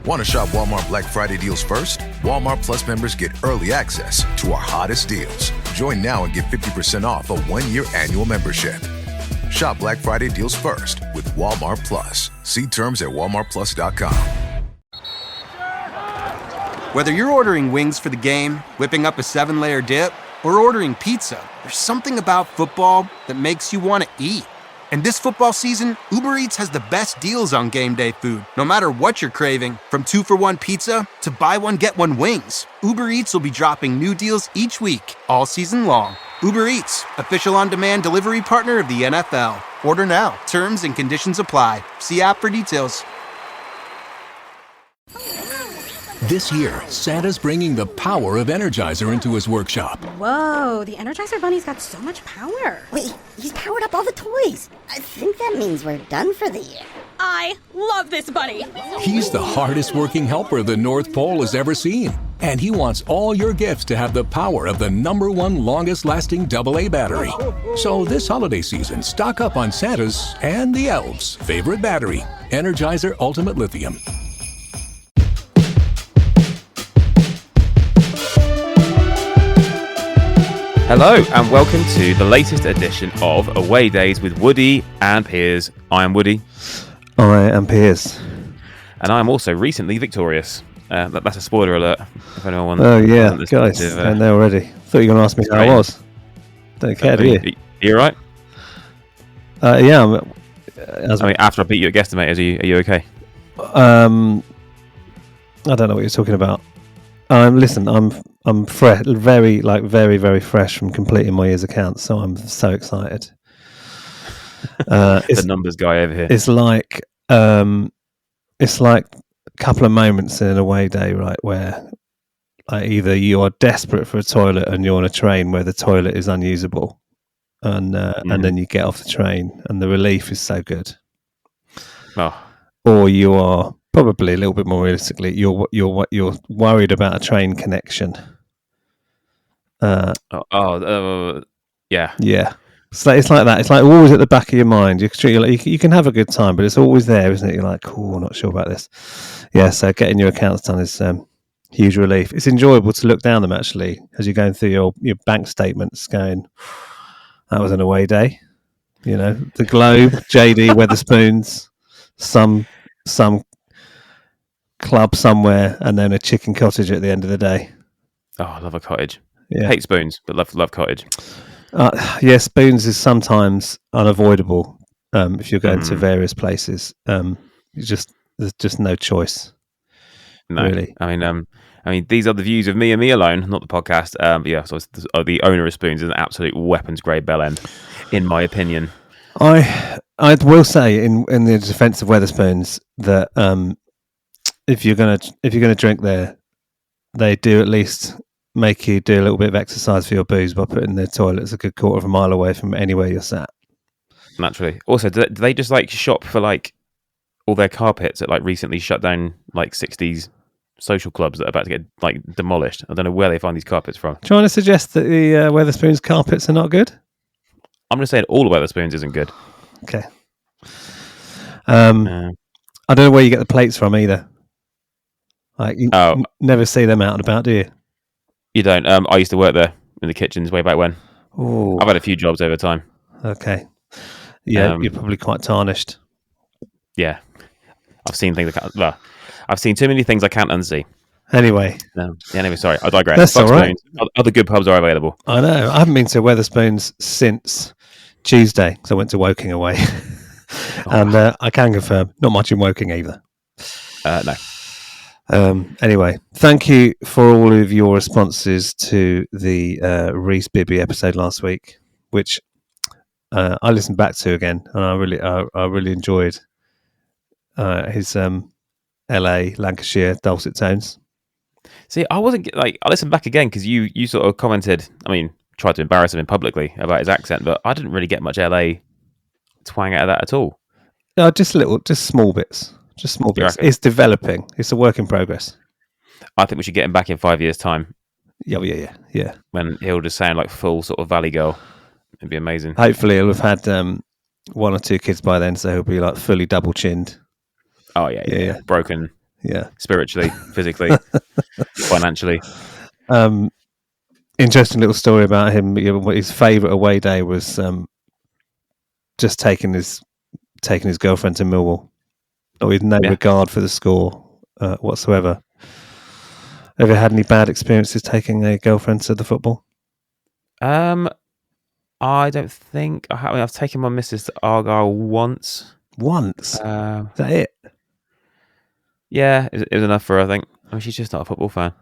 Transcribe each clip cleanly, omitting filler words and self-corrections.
Want to shop Walmart Black Friday deals first? Walmart Plus members get early access to our hottest deals. Join now and get 50% off a 1-year annual membership. Shop Black Friday deals first with Walmart Plus. See terms at walmartplus.com. Whether you're ordering wings for the game, whipping up a 7-layer dip, or ordering pizza, there's something about football that makes you want to eat. And this football season, Uber Eats has the best deals on game day food. No matter what you're craving, from 2-for-1 pizza to buy one, get one wings, Uber Eats will be dropping new deals each week, all season long. Uber Eats, official on-demand delivery partner of the NFL. Order now. Terms and conditions apply. See app for details. This year, Santa's bringing the power of Energizer into his workshop. Whoa, the Energizer Bunny's got so much power. Wait, he's powered up all the toys. I think that means we're done for the year. I love this bunny. He's the hardest working helper the North Pole has ever seen. And he wants all your gifts to have the power of the #1 longest lasting AA battery. So this holiday season, stock up on Santa's and the elves' favorite battery, Energizer Ultimate Lithium. Hello and welcome to the latest edition of Away Days with Woody and Piers. I am Woody. I am Piers. And I am also recently victorious. That's a spoiler alert. If anyone oh yeah, guys, and there already. Thought you were going to ask me how I was. Don't care, do you? You alright? Yeah. After I beat you at Guesstimators, are you okay? I don't know what you're talking about. Listen, I'm fresh, very, very fresh from completing my year's accounts, so I'm so excited. The numbers guy over here. It's like a couple of moments in an away day, right, where either you are desperate for a toilet and you're on a train where the toilet is unusable, and then you get off the train and the relief is so good. Oh. Or you are probably a little bit more realistically, you're worried about a train connection. Yeah. So it's like that. It's like always at the back of your mind. You can have a good time, but it's always there, isn't it? You're like, cool, not sure about this. Yeah. So getting your accounts done is huge relief. It's enjoyable to look down them actually as you're going through your bank statements, going, that was an away day. You know, the Globe, JD, Wetherspoons, some club somewhere, and then a chicken cottage at the end of the day. Oh, I love a cottage. Yeah. Hate spoons, but love cottage. Yeah, spoons is sometimes unavoidable if you're going to various places. There's just no choice. No, really. I mean, these are the views of me and me alone, not the podcast. But yeah, so the owner of spoons is an absolute weapons grade bell end, in my opinion. I will say in the defence of Wetherspoons that if you're gonna drink there, they do at least make you do a little bit of exercise for your booze by putting their toilets a good quarter of a mile away from anywhere you're sat. Naturally. Also, do they just like shop for like all their carpets at like recently shut down like 60s social clubs that are about to get like demolished? I don't know where they find these carpets from. Trying to suggest that the Wetherspoons carpets are not good? I'm just saying all of Wetherspoons isn't good. Okay. I don't know where you get the plates from either. Like you never see them out and about, do you? You don't. I used to work there in the kitchens way back when. Ooh. I've had a few jobs over time. Okay. Yeah, you're probably quite tarnished. Yeah. I've seen things I've seen too many things I can't unsee. Anyway. Anyway, sorry, I digress. That's all right. Other good pubs are available. I know. I haven't been to Wetherspoons since Tuesday because I went to Woking away. And I can confirm, not much in Woking either. No. Anyway, thank you for all of your responses to the Reese Bibby episode last week, which I listened back to again, and I really enjoyed his LA Lancashire dulcet tones. See, I wasn't like I listened back again because you sort of commented. I mean, tried to embarrass him publicly about his accent, but I didn't really get much LA twang out of that at all. No, just small bits. Just small bits. It's developing. It's a work in progress. I think we should get him back in 5 years' time. Yeah. When he'll just sound like full sort of Valley Girl. It'd be amazing. Hopefully he'll have had 1 or 2 kids by then, so he'll be like fully double chinned. Oh yeah. Broken Yeah. spiritually, physically, financially. Interesting little story about him. His favourite away day was just taking his girlfriend to Millwall, with no regard for the score whatsoever. Have you had any bad experiences taking a girlfriend to the football? I don't think I have. I've taken my missus to Argyle once. Once? Is that it? Yeah, it was enough for her, I think. I mean, she's just not a football fan.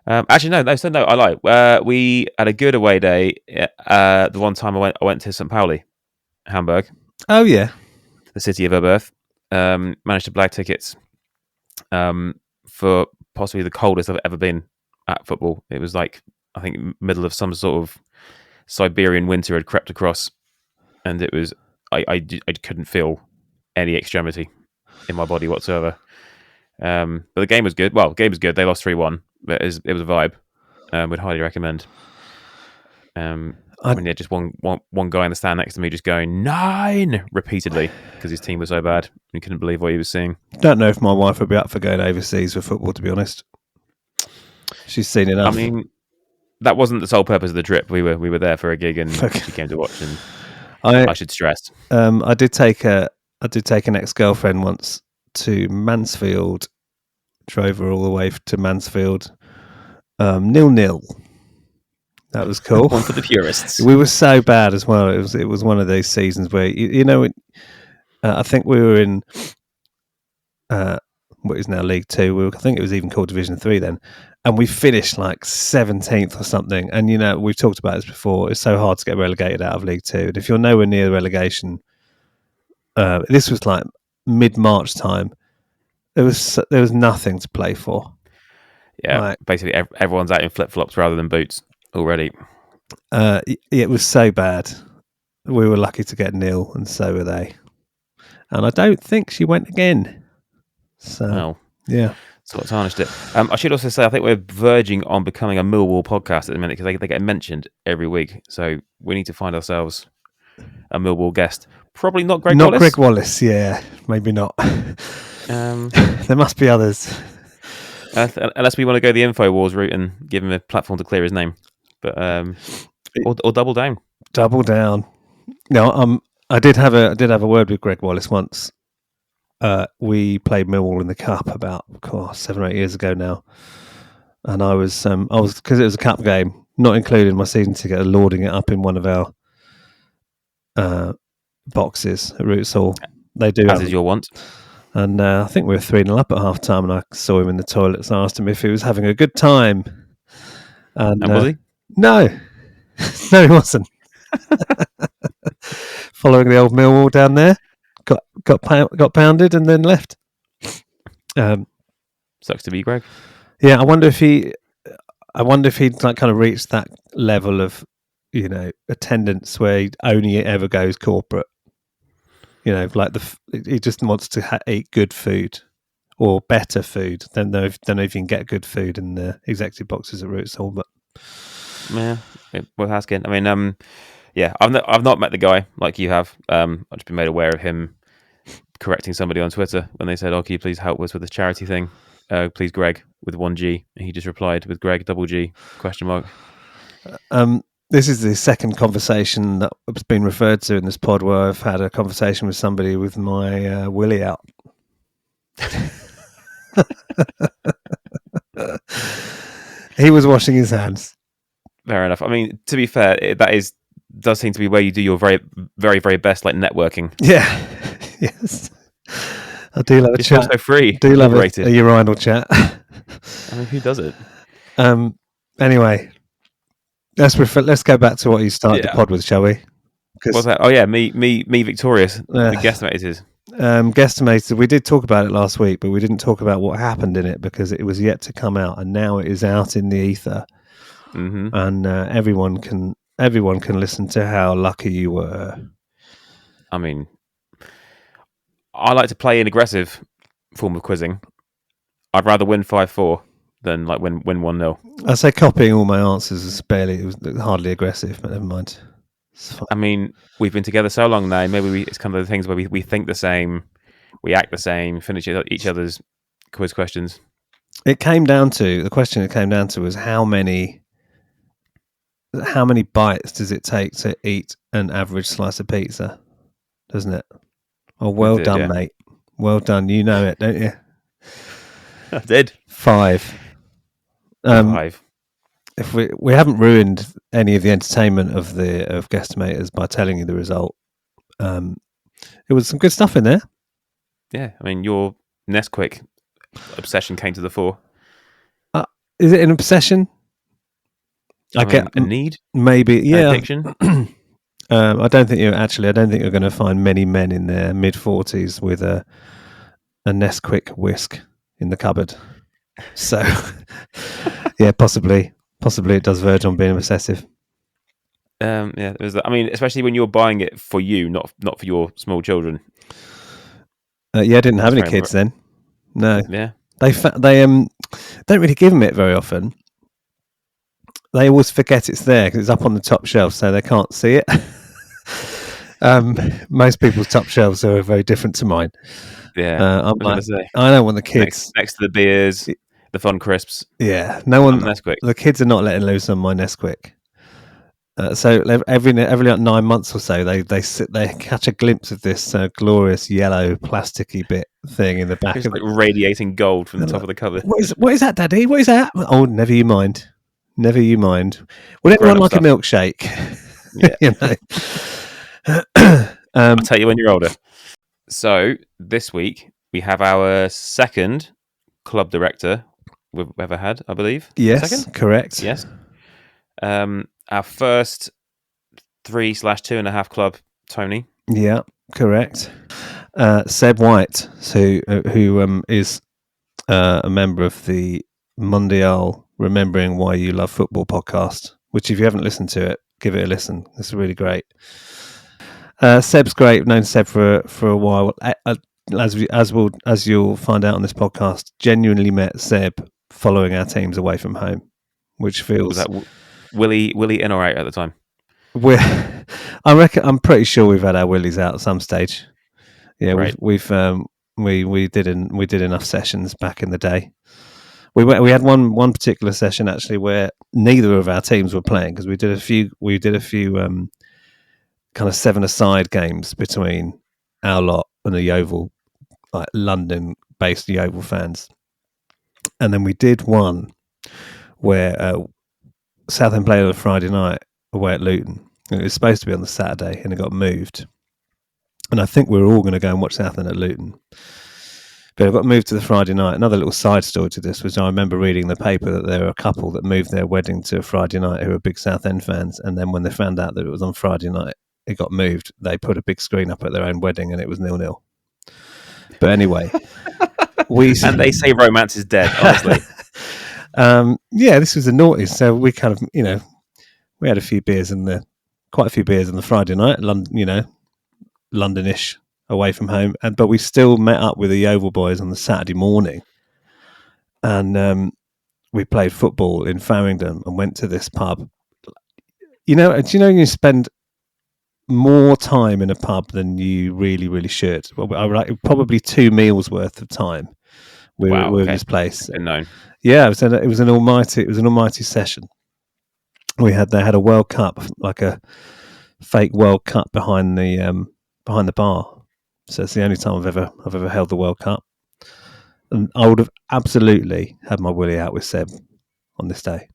Actually, no, I lie. We had a good away day. The one time I went to St. Pauli, Hamburg. Oh, yeah. The city of her birth. Managed to blag tickets for possibly the coldest I've ever been at football. It was like, I think, middle of some sort of Siberian winter had crept across, and it was I couldn't feel any extremity in my body whatsoever. But the game was good. Well, the game was good. They lost 3-1, but it was a vibe. Would highly recommend. Just one guy in the stand next to me just going 9 repeatedly because his team was so bad. He couldn't believe what he was seeing. Don't know if my wife would be up for going overseas for football, to be honest. She's seen enough. I mean, that wasn't the sole purpose of the trip. We were there for a gig, and she came to watch. And I should stress, I did take an ex-girlfriend once to Mansfield. Drove her all the way to Mansfield. 0-0. That was cool. One for the purists. We were so bad as well. It was one of those seasons where I think we were in what is now League 2. I think it was even called Division 3 then. And we finished like 17th or something. And, we've talked about this before. It's so hard to get relegated out of League 2. And if you're nowhere near relegation, this was like mid-March time. There was nothing to play for. Yeah, basically everyone's out in flip-flops rather than boots already. It was so bad. We were lucky to get 0, and so were they. And I don't think she went again. So, yeah. So it tarnished it. I should also say, I think we're verging on becoming a Millwall podcast at the minute because they get mentioned every week. So we need to find ourselves a Millwall guest. Probably not Greg Wallace. Not Greg Wallace, yeah. Maybe not. There must be others. Unless we want to go the InfoWars route and give him a platform to clear his name. But or double down. Double down. No, I did have a word with Greg Wallace once. We played Millwall in the Cup about 7 or 8 years ago now, and I was because it was a Cup game, not including my season ticket, lording it up in one of our boxes at Roots Hall. They do, as is your want. And I think we were 3-0 up at half time, and I saw him in the toilet, so I asked him if he was having a good time. And was he? No, no, he wasn't. Following the old Millwall down there. Got pounded and then left. Sucks to be Greg. Yeah, I wonder if he'd like kind of reached that level of attendance where he only ever goes corporate. Like he just wants to eat good food or better food. Don't know if you can get good food in the executive boxes at Roots Hall, but yeah, worth asking. I mean, yeah, I've not met the guy like you have. I've just been made aware of him correcting somebody on Twitter when they said, "Oh, can you please help us with this charity thing? Please, Greg," with 1G. And he just replied with Greg double G ? This is the second conversation that has been referred to in this pod where I've had a conversation with somebody with my willy out. He was washing his hands. Fair enough. I mean, to be fair, does seem to be where you do your very, very, very best, like networking. Yeah. Yes. I do love a it's chat. Also free. I do love a urinal chat. I mean, who does it? Anyway, let's go back to what you started the pod with, shall we? What's that? Oh yeah, me victorious. The guesstimators. Guesstimated. We did talk about it last week, but we didn't talk about what happened in it because it was yet to come out, and now it is out in the ether, and everyone can listen to how lucky you were. I mean, I like to play an aggressive form of quizzing. I'd rather win 5-4 than like win 1-0. I say copying all my answers it was hardly aggressive, but never mind. I mean, we've been together so long now. Maybe it's kind of the things where we think the same, we act the same, finish each other's quiz questions? The question it came down to was how many bites does it take to eat an average slice of pizza, doesn't it? Oh, well done, yeah. mate. Well done. You know it, don't you? I did. 5. 5. If we haven't ruined any of the entertainment of guesstimators by telling you the result, it was some good stuff in there. Yeah, I mean, your Nesquik obsession came to the fore. Is it an obsession? I mean, a need? Maybe, yeah. Addiction? I don't think you're going to find many men in their mid-40s with a Nesquik whisk in the cupboard. So, yeah, possibly it does verge on being obsessive. Yeah, there's that. I mean, especially when you're buying it for you, not for your small children. Yeah, I didn't have any kids then. No. Yeah. They don't really give them it very often. They always forget it's there because it's up on the top shelf, so they can't see it. Most people's top shelves are very different to mine. Yeah, I don't want the kids next to the beers, the fun crisps. Yeah, no one. Nesquik. The kids are not letting loose on my Nesquik. So every like 9 months or so, they catch a glimpse of this glorious yellow plasticky bit thing in the back It's of like radiating gold from the top of the cupboard. What is that, Daddy? What is that? Oh, never you mind. Would anyone like a milkshake? Yeah. I'll tell you when you're older. So this week we have our second club director we've ever had, I believe. Yes, second? Correct. Yes. Our first 3/2.5 club, Tony. Yeah, correct. Seb White, who is a member of the Mondial Remembering Why You Love Football podcast, which if you haven't listened to it, give it a listen. It's really great. Seb's great. I've known Seb for a while. As you'll find out on this podcast, genuinely met Seb following our teams away from home, which feels. Was that Willie in or out at the time? I'm pretty sure we've had our willies out at some stage. Yeah, right. we did enough sessions back in the day. We had one particular session actually where neither of our teams were playing because we did a few kind of 7-a-side games between our lot and the Yeovil, like London-based Yeovil fans, and then we did one where Southend played on a Friday night away at Luton. It was supposed to be on the Saturday and it got moved, and I think we were all going to go and watch Southend at Luton. But it got moved to the Friday night. Another little side story to this was I remember reading in the paper that there were a couple that moved their wedding to a Friday night who were big Southend fans. And then when they found out that it was on Friday night, it got moved. They put a big screen up at their own wedding and it was 0-0. But anyway. And they say romance is dead, honestly. Yeah, this was the noughties. So we kind of, we had quite a few beers on the Friday night, Londonish, away from home, but we still met up with the Yeovil boys on the Saturday morning, and we played football in Farringdon and went to this pub. Do you know you spend more time in a pub than you really, really should? Probably 2 meals worth of time. We were in this place. Yeah, it was an almighty session. They had a World Cup, like a fake World Cup behind the bar. So it's the only time I've ever held the World Cup, and I would have absolutely had my willy out with Seb on this day.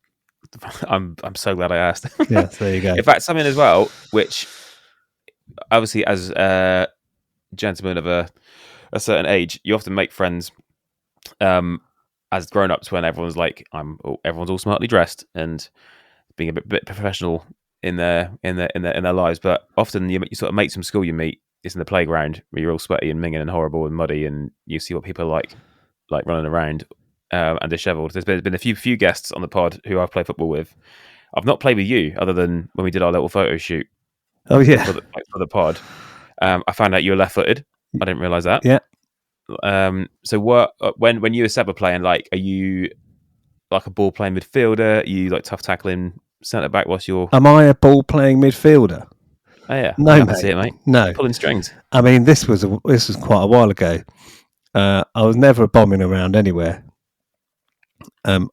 I'm so glad I asked. Yeah, so there you go. In fact, something as well, which obviously as a gentleman of a certain age, you often make friends as grown-ups when everyone's all smartly dressed and being a bit professional in their lives. But often you sort of mates from school you meet. It's in the playground where you're all sweaty and minging and horrible and muddy, and you see what people are like running around and dishevelled. There's been a few guests on the pod who I've played football with. I've not played with you other than when we did our little photo shoot. Oh yeah, for the pod. I found out you were left-footed. I didn't realise that. Yeah. So what when you and Seb are playing, are you like a ball playing midfielder? Are you like tough tackling centre back? Am I a ball playing midfielder? Oh yeah, no, mate. See it, mate. No, pulling strings. I mean, this was quite a while ago, I was never bombing around anywhere. In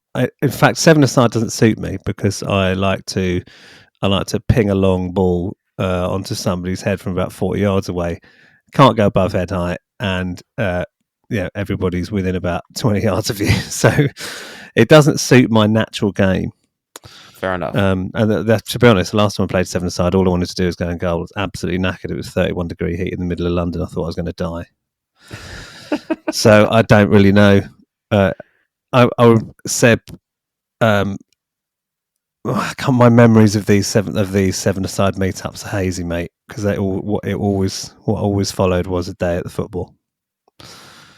fact, 7-a-side doesn't suit me because I like to ping a long ball onto somebody's head from about 40 yards away. Can't go above head height, and everybody's within about 20 yards of you. So it doesn't suit my natural game. Fair enough. And to be honest, the last time I played 7-a-side, all I wanted to do was go and goal. I was absolutely knackered. It was 31 degree heat in the middle of London. I thought I was going to die. So I don't really know. Seb, my memories of these 7-a-side meetups are hazy, mate. Because what always followed was a day at the football.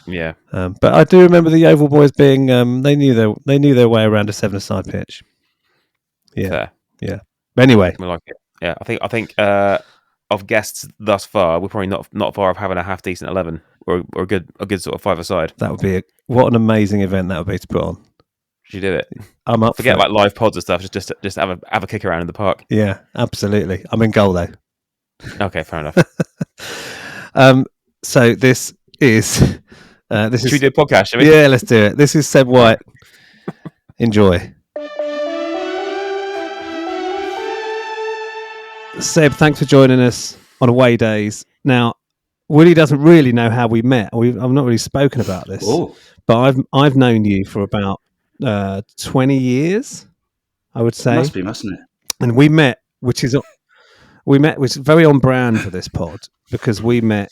Yeah. But I do remember the Yeovil boys being they knew their way around a 7-a-side pitch. Yeah. Fair. Yeah. Anyway, We like it. Yeah, I think of guests thus far, we're probably not far off having a half decent 11 or a good sort of 5-a-side. that would be what an amazing event that would be to put on. You did it. I'm up. Forget for about live pods and stuff. Just have a kick around in the park. Yeah, absolutely. I'm in goal though. Okay, fair enough. So this is Should we do a podcast? Shall we? Yeah, let's do it. This is Seb White. Enjoy. Seb, thanks for joining us on away days. Now, Woody doesn't really know how we met. I've not really spoken about this, but I've known you for about 20 years, I would say. Must be, mustn't it? And we met, which is very on brand for this pod, because we met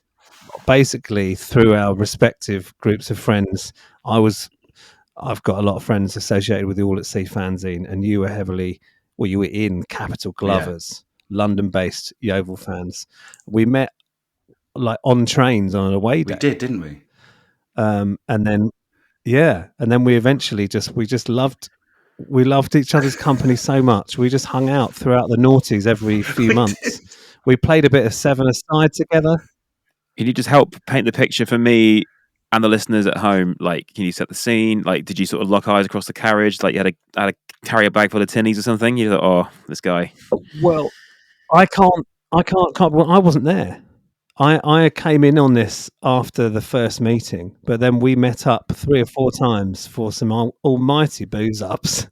basically through our respective groups of friends. I've got a lot of friends associated with the All at Sea fanzine, and you were in Capital Glovers, London-based Yeovil fans. We met like on trains on an away day. We did, didn't we? And then we eventually we loved each other's company so much. We just hung out throughout the noughties every few months. We played a bit of 7-a-side together. Can you just help paint the picture for me and the listeners at home? Like, can you set the scene? Like, did you sort of lock eyes across the carriage? Like, you had to carry a bag full of tinnies or something? You thought, oh, this guy. Well, I can't. Well, I wasn't there. I came in on this after the first meeting, but then we met up 3 or 4 times for some almighty booze ups.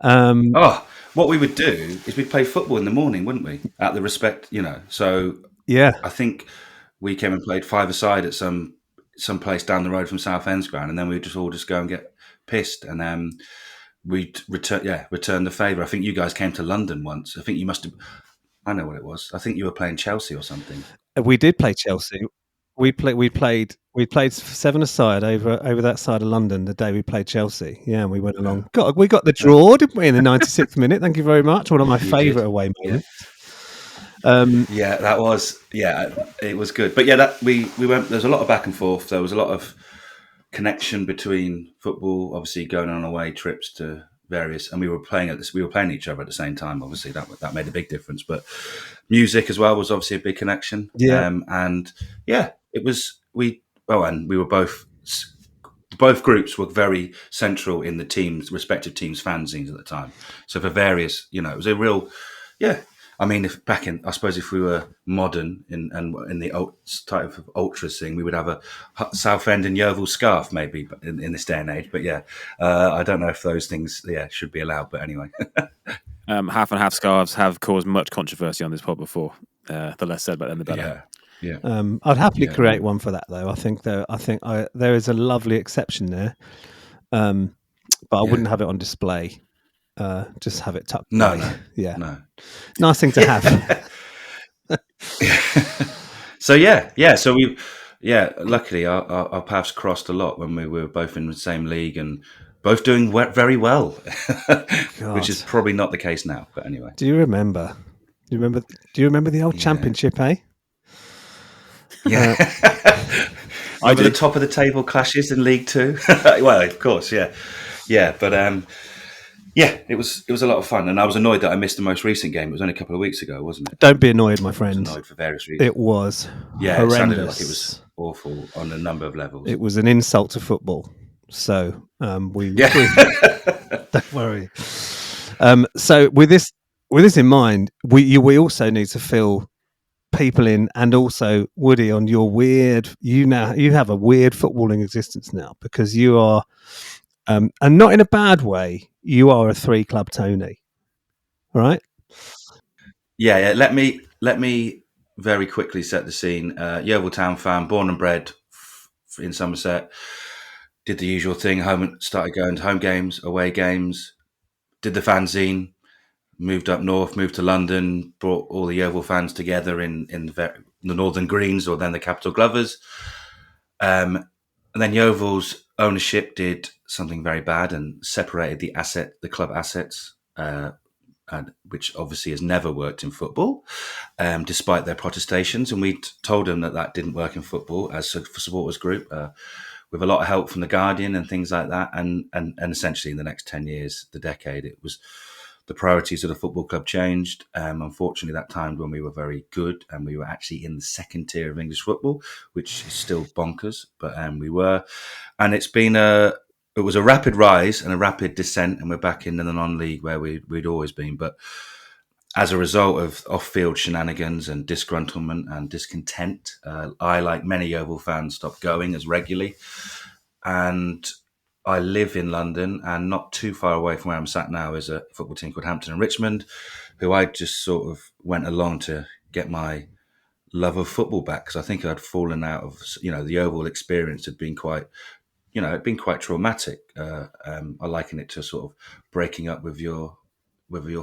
What we would do is we'd play football in the morning, wouldn't we? At the Respect, So yeah, I think we came and played 5-a-side at some place down the road from Southend's ground, and then we'd just go and get pissed, and then we'd return the favour. I think you guys came to London once. I think you must have. I know what it was. I think you were playing Chelsea or something. We did play Chelsea. We played 7-a-side over that side of London the day we played Chelsea. Yeah, and we went along. We got the draw, didn't we, in the 96th minute? Thank you very much. One of my favourite away moments. That was. Yeah, it was good. But that we went. There's a lot of back and forth. There was a lot of connection between football, obviously going on away trips to various, and we were playing each other at the same time. Obviously, that made a big difference. But music as well was obviously a big connection. It was and we were both groups were very central in the respective teams' fanzines at the time. So for various, it was a real, I mean, if we were modern in the type of ultras thing, we would have a Southend and Yeovil scarf maybe in this day and age. But I don't know if those things should be allowed. But anyway, half and half scarves have caused much controversy on this pod before. The less said about them, the better. Yeah. I'd happily create one for that though. I think there is a lovely exception there, but I wouldn't have it on display. Just have it tucked away. No. Nice thing to have. So we luckily our paths crossed a lot when we were both in the same league and both doing very well, which is probably not the case now. But anyway, do you remember the old championship? Yeah. Over the top of the table clashes in League 2. Well, of course, yeah. But it was a lot of fun, and I was annoyed that I missed the most recent game. It was only a couple of weeks ago, wasn't it? Don't be annoyed, my friend. I was annoyed for various reasons. It was horrendous. It sounded like it was awful on a number of levels. It was an insult to football. So don't worry. So with this in mind, we also need to fill people in, and also Woody on your weird. You have a weird footballing existence now because you are, and not in a bad way. You are a 3-club Tony, right? Yeah. Let me very quickly set the scene. Yeovil Town fan, born and bred in Somerset. Did the usual thing. Started going to home games, away games. Did the fanzine. Moved up north. Moved to London. Brought all the Yeovil fans together in the Northern Greens, or then the Capital Glovers. And then Yeovil's ownership did something very bad and separated the club assets. Which obviously has never worked in football, despite their protestations. And we told them that didn't work in football as a supporters group, with a lot of help from The Guardian and things like that. And essentially in the next 10 years, the decade, it was the priorities of the football club changed. Unfortunately, that time when we were very good and we were actually in the second tier of English football, which is still bonkers, but we were. And it was a rapid rise and a rapid descent, and we're back in the non-league where we'd always been. But as a result of off-field shenanigans and disgruntlement and discontent, I, like many Yeovil fans, stopped going as regularly. And I live in London, and not too far away from where I'm sat now is a football team called Hampton and Richmond, who I just sort of went along to get my love of football back, because I think I'd fallen out of, the Yeovil experience had been quite traumatic. I liken it to sort of breaking up with your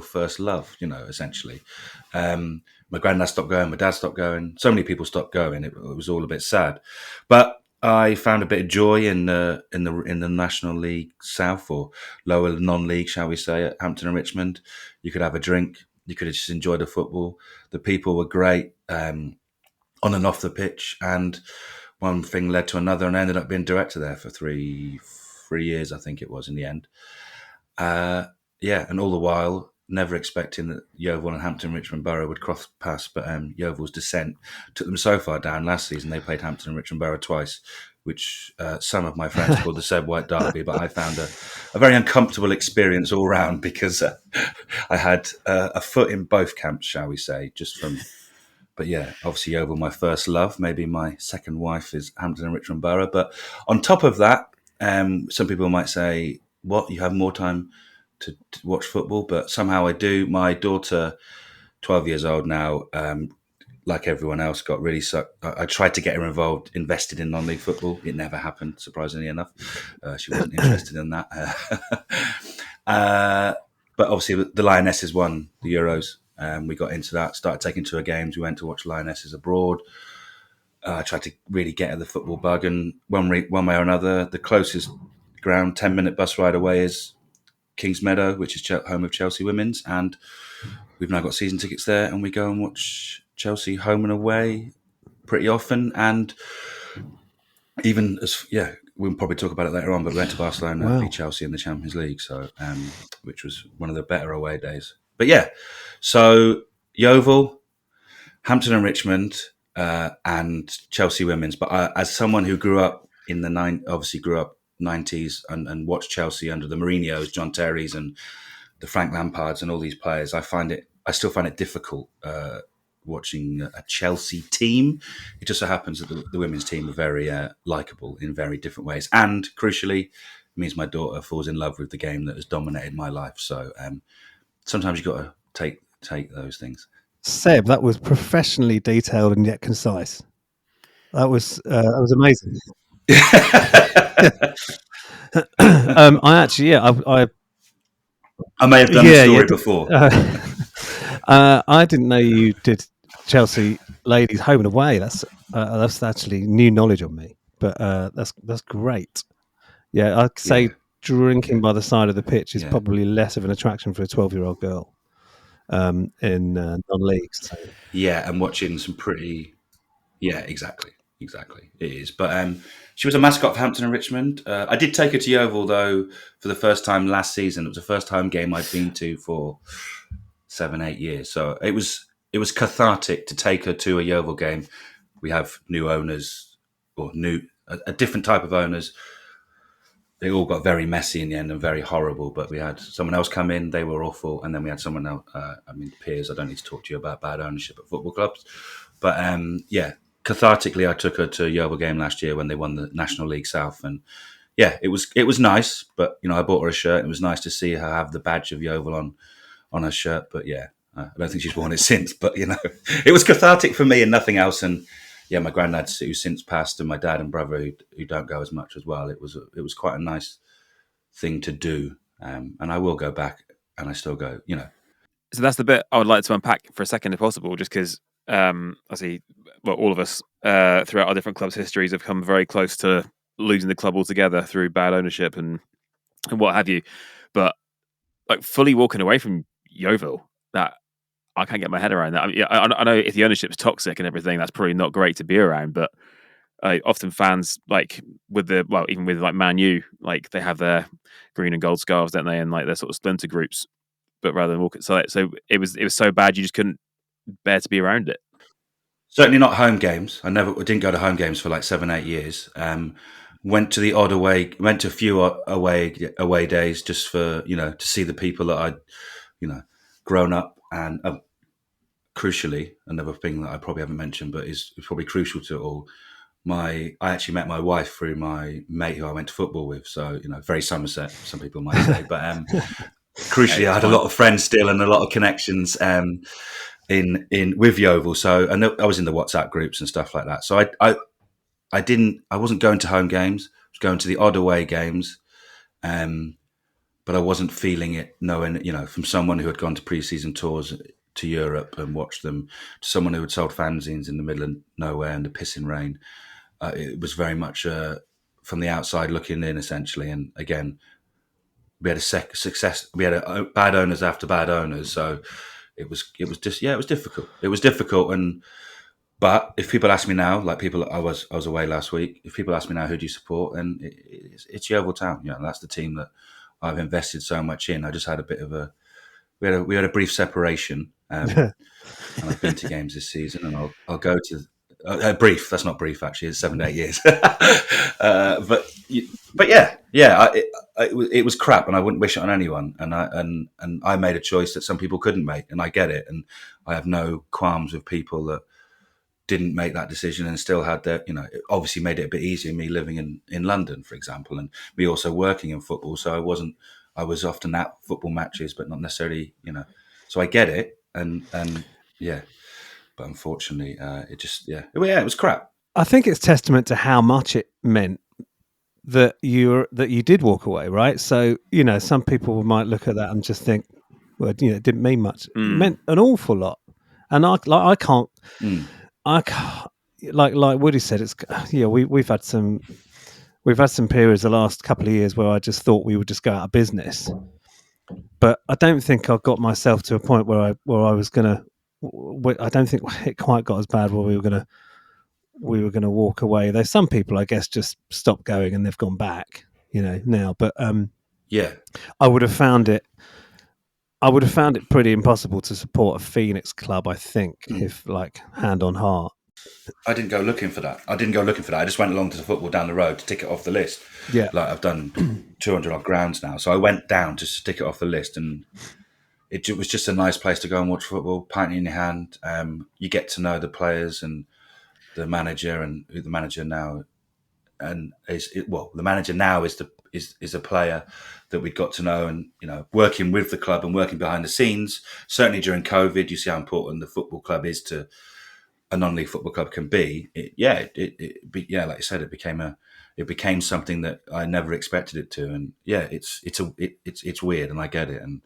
first love, essentially. My granddad stopped going, my dad stopped going, so many people stopped going. It was all a bit sad, but I found a bit of joy in the National League South, or lower non-league, shall we say, at Hampton and Richmond. You could have a drink, you could just enjoy the football. The people were great on and off the pitch, and one thing led to another, and I ended up being director there for three years, I think it was, in the end. And all the while, never expecting that Yeovil and Hampton Richmond Borough would cross paths, but Yeovil's descent took them so far down. Last season, they played Hampton and Richmond Borough twice, which some of my friends called the Seb White Derby, but I found a very uncomfortable experience all round, because I had a foot in both camps, shall we say, But yeah, obviously Yeovil, my first love. Maybe my second wife is Hampton and Richmond Borough. But on top of that, some people might say, what, you have more time to watch football? But somehow I do. My daughter, 12 years old now, like everyone else, got really sucked. I tried to get her invested in non-league football. It never happened, surprisingly enough. She wasn't interested in that. But obviously the Lionesses won the Euros. We got into that, started taking tour games. We went to watch Lionesses abroad. I tried to really get at the football bug, and one way or another, the closest ground, 10-minute bus ride away, is Kings Meadow, which is home of Chelsea Women's, and we've now got season tickets there, and we go and watch Chelsea home and away pretty often. And even we'll probably talk about it later on, but we went to Barcelona, beat Chelsea in the Champions League, so which was one of the better away days. But yeah, so Yeovil, Hampton and Richmond, and Chelsea Women's. But as someone who grew up in the 90s and watched Chelsea under the Mourinho's, John Terry's, and the Frank Lampards and all these players, I still find it difficult watching a Chelsea team. It just so happens that the women's team are very likeable in very different ways, and crucially, it means my daughter falls in love with the game that has dominated my life. So sometimes you've got to take those things. Seb, that was professionally detailed and yet concise. That was amazing. I may have done the story before. I didn't know you did Chelsea ladies home and away. That's actually new knowledge on me. But that's great. Yeah, I'd say drinking by the side of the pitch is probably less of an attraction for a 12-year-old girl in non-leagues. So. Yeah, and watching some pretty. Yeah, exactly. It is. But she was a mascot for Hampton and Richmond. I did take her to Yeovil, though, for the first time last season. It was the first time game I'd been to for 7-8 years. So it was cathartic to take her to a Yeovil game. We have new owners, or a different type of owners. They all got very messy in the end and very horrible, but we had someone else come in, they were awful, and then we had someone else, peers, I don't need to talk to you about bad ownership at football clubs, But yeah, cathartically, I took her to a Yeovil game last year when they won the National League South, and yeah, it was nice. But I bought her a shirt. It was nice to see her have the badge of Yeovil on her shirt. But yeah, I don't think she's worn it since. But it was cathartic for me and nothing else. And yeah, my granddad who's since passed, and my dad and brother who don't go as much as well. It was quite a nice thing to do, and I will go back, and I still go. So that's the bit I would like to unpack for a second, if possible, just because obviously, well, all of us throughout our different clubs' histories have come very close to losing the club altogether through bad ownership and what have you. But like fully walking away from Yeovil, that I can't get my head around that. I mean, I know if the ownership's toxic and everything, that's probably not great to be around. But often fans, like even with like Man U, like they have their green and gold scarves, don't they, and like their sort of splinter groups. But rather than walk it, so it was so bad you just couldn't bear to be around it. Certainly not home games. I didn't go to home games for like 7-8 years. Went to a few away days just for to see the people that I'd grown up, and crucially, another thing that I probably haven't mentioned, but is probably crucial to it all. I actually met my wife through my mate who I went to football with. So very Somerset, some people might say, but crucially, I had a lot of friends still and a lot of connections in with Yeovil. So I was in the WhatsApp groups and stuff like that. So I wasn't going to home games. I was going to the odd away games, but I wasn't feeling it. Knowing from someone who had gone to pre-season tours to Europe and watched them, to someone who had sold fanzines in the middle of nowhere in the pissing rain, it was very much from the outside looking in, essentially. And again, we had a success. We had bad owners after bad owners, so it was difficult. It was difficult, but if people ask me now, like I was away last week. If people ask me now, who do you support? And it's Yeovil Town. That's the team that I've invested so much in. I just had a bit of we had a brief separation, and I've been to games this season, and I'll go to. Brief. That's not brief. Actually, it's 7 to 8 years. but yeah. It was crap, and I wouldn't wish it on anyone. And I made a choice that some people couldn't make, and I get it. And I have no qualms with people that didn't make that decision and still had their. It obviously made it a bit easier. Me living in London, for example, and me also working in football, so I was often at football matches, but not necessarily. So I get it, and yeah. But unfortunately, it was crap. I think it's testament to how much it meant that you did walk away, right? So some people might look at that and just think, well, it didn't mean much. It meant an awful lot, and I can't, like Woody said, it's we've had some periods the last couple of years where I just thought we would just go out of business, but I don't think I got myself to a point where I was gonna. I don't think it quite got as bad where we were gonna walk away. There's some people, I guess, just stopped going and they've gone back, now. But I would have found it pretty impossible to support a Phoenix club. I think, if like hand on heart. I didn't go looking for that. I just went along to the football down the road to tick it off the list. Yeah, like I've done 200 odd grounds now, so I went down just to tick it off the list and. It was just a nice place to go and watch football, pint in your hand. You get to know the players and the manager, and who the manager now, and the manager now is a player that we got to know, and working with the club and working behind the scenes. Certainly during COVID, you see how important the football club is to a non-league football club can be. Like you said, it became something that I never expected it to, and it's weird, and I get it, and.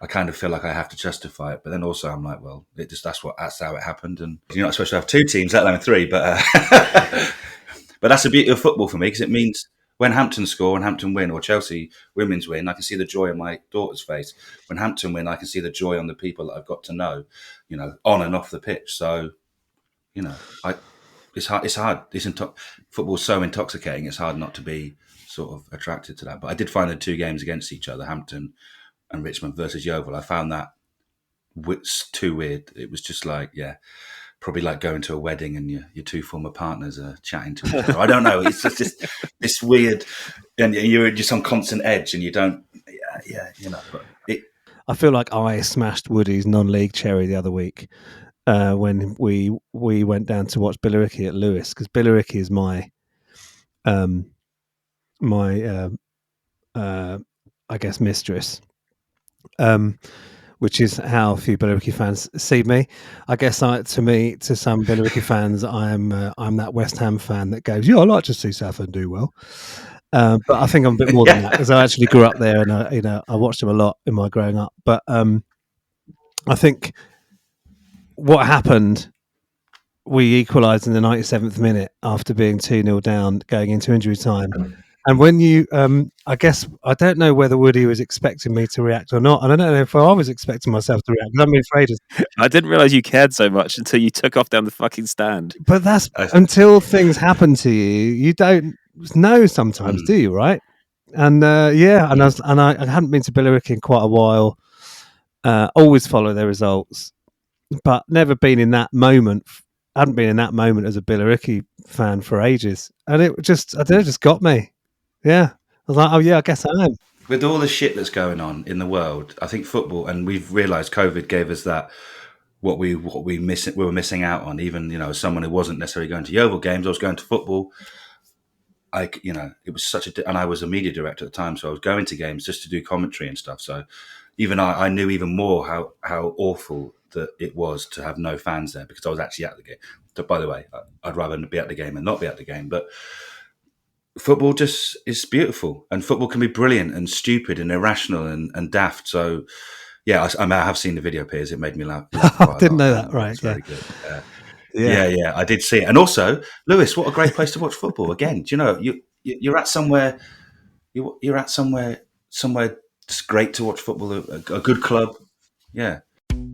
I kind of feel like I have to justify it, but then also I'm like, well, that's how it happened, and you're not supposed to have 2 teams, let alone 3. But but that's the beauty of football for me, because it means when Hampton score and Hampton win, or Chelsea women's win, I can see the joy on my daughter's face. When Hampton win, I can see the joy on the people that I've got to know, on and off the pitch. So, it's hard. Football's so intoxicating. It's hard not to be sort of attracted to that. But I did find the 2 games against each other, Hampton and Richmond versus Yeovil, I found that too weird. It was just like, probably like going to a wedding and your 2 former partners are chatting to each other. I don't know. It's just this weird, and you're just on constant edge, and you don't. But I feel like I smashed Woody's non-league cherry the other week. when we went down to watch Billericay at Lewis, because Billericay is my I guess mistress, which is how a few Billericay fans see me. I guess to some Billericay fans, I'm that West Ham fan that goes, yeah, I like to see Southend do well. But I think I'm a bit more than that, because I actually grew up there, and I watched them a lot in my growing up. But I think what happened, we equalised in the 97th minute after being 2-0 down going into injury time. And when you, I guess, I don't know whether Woody was expecting me to react or not. And I don't know if I was expecting myself to react. I'm afraid. I didn't realise you cared so much until you took off down the fucking stand. But that's until things happen to you, you don't know sometimes, do you? Right? And I hadn't been to Billericay in quite a while. Always follow their results, but never been in that moment. Hadn't been in that moment as a Billericay fan for ages, and it just got me. Yeah, I was like, oh yeah, I guess I am. With all the shit that's going on in the world, I think football, and we've realised COVID gave us that what we were missing out on. Even as someone who wasn't necessarily going to Yeovil games, I was going to football. It was and I was a media director at the time, so I was going to games just to do commentary and stuff. So even I knew even more how awful that it was to have no fans there, because I was actually at the game. So, by the way, I'd rather be at the game and not be at the game, but football just is beautiful, and football can be brilliant and stupid and irrational and daft. So, yeah, I have seen the video, Piers. It made me laugh. I didn't know that. Right? It's very good. Yeah, I did see it. And also, Lewis, what a great place to watch football. Again, do you know you're at somewhere, you're at somewhere it's great to watch football. A good club. Yeah.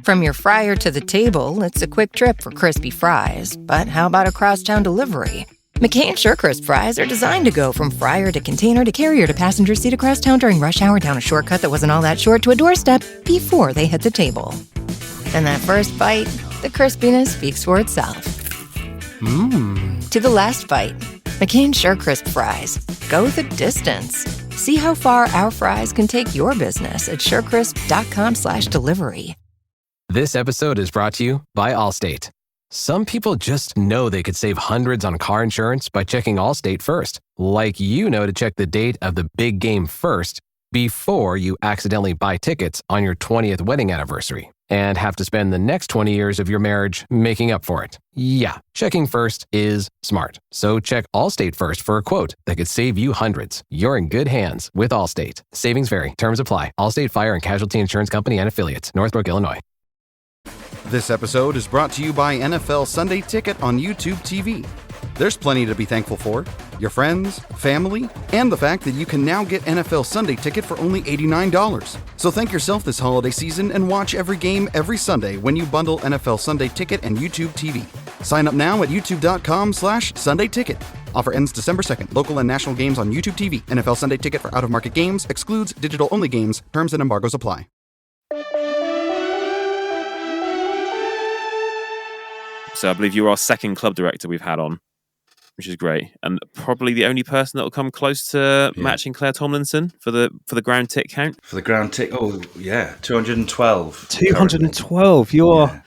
From your fryer to the table, it's a quick trip for crispy fries. But how about a crosstown delivery? McCain SureCrisp fries are designed to go from fryer to container to carrier to passenger seat across town during rush hour, down a shortcut that wasn't all that short to a doorstep before they hit the table. And that first bite, the crispiness speaks for itself. To the last bite, McCain SureCrisp fries. Go the distance. See how far our fries can take your business at surecrisp.com/delivery. This episode is brought to you by Allstate. Some people just know they could save hundreds on car insurance by checking Allstate first. Like to check the date of the big game first before you accidentally buy tickets on your 20th wedding anniversary and have to spend the next 20 years of your marriage making up for it. Yeah, checking first is smart. So check Allstate first for a quote that could save you hundreds. You're in good hands with Allstate. Savings vary. Terms apply. Allstate Fire and Casualty Insurance Company and Affiliates. Northbrook, Illinois. This episode is brought to you by NFL Sunday Ticket on YouTube TV. There's plenty to be thankful for. Your friends, family, and the fact that you can now get NFL Sunday Ticket for only $89. So thank yourself this holiday season and watch every game every Sunday when you bundle NFL Sunday Ticket and YouTube TV. Sign up now at youtube.com/Sunday Ticket. Offer ends December 2nd. Local and national games on YouTube TV. NFL Sunday Ticket for out-of-market games excludes digital-only games. Terms and embargoes apply. So I believe you're our second club director we've had on, which is great, and probably the only person that will come close to matching Claire Tomlinson for the ground tick count. For the ground tick, 212. 212. You're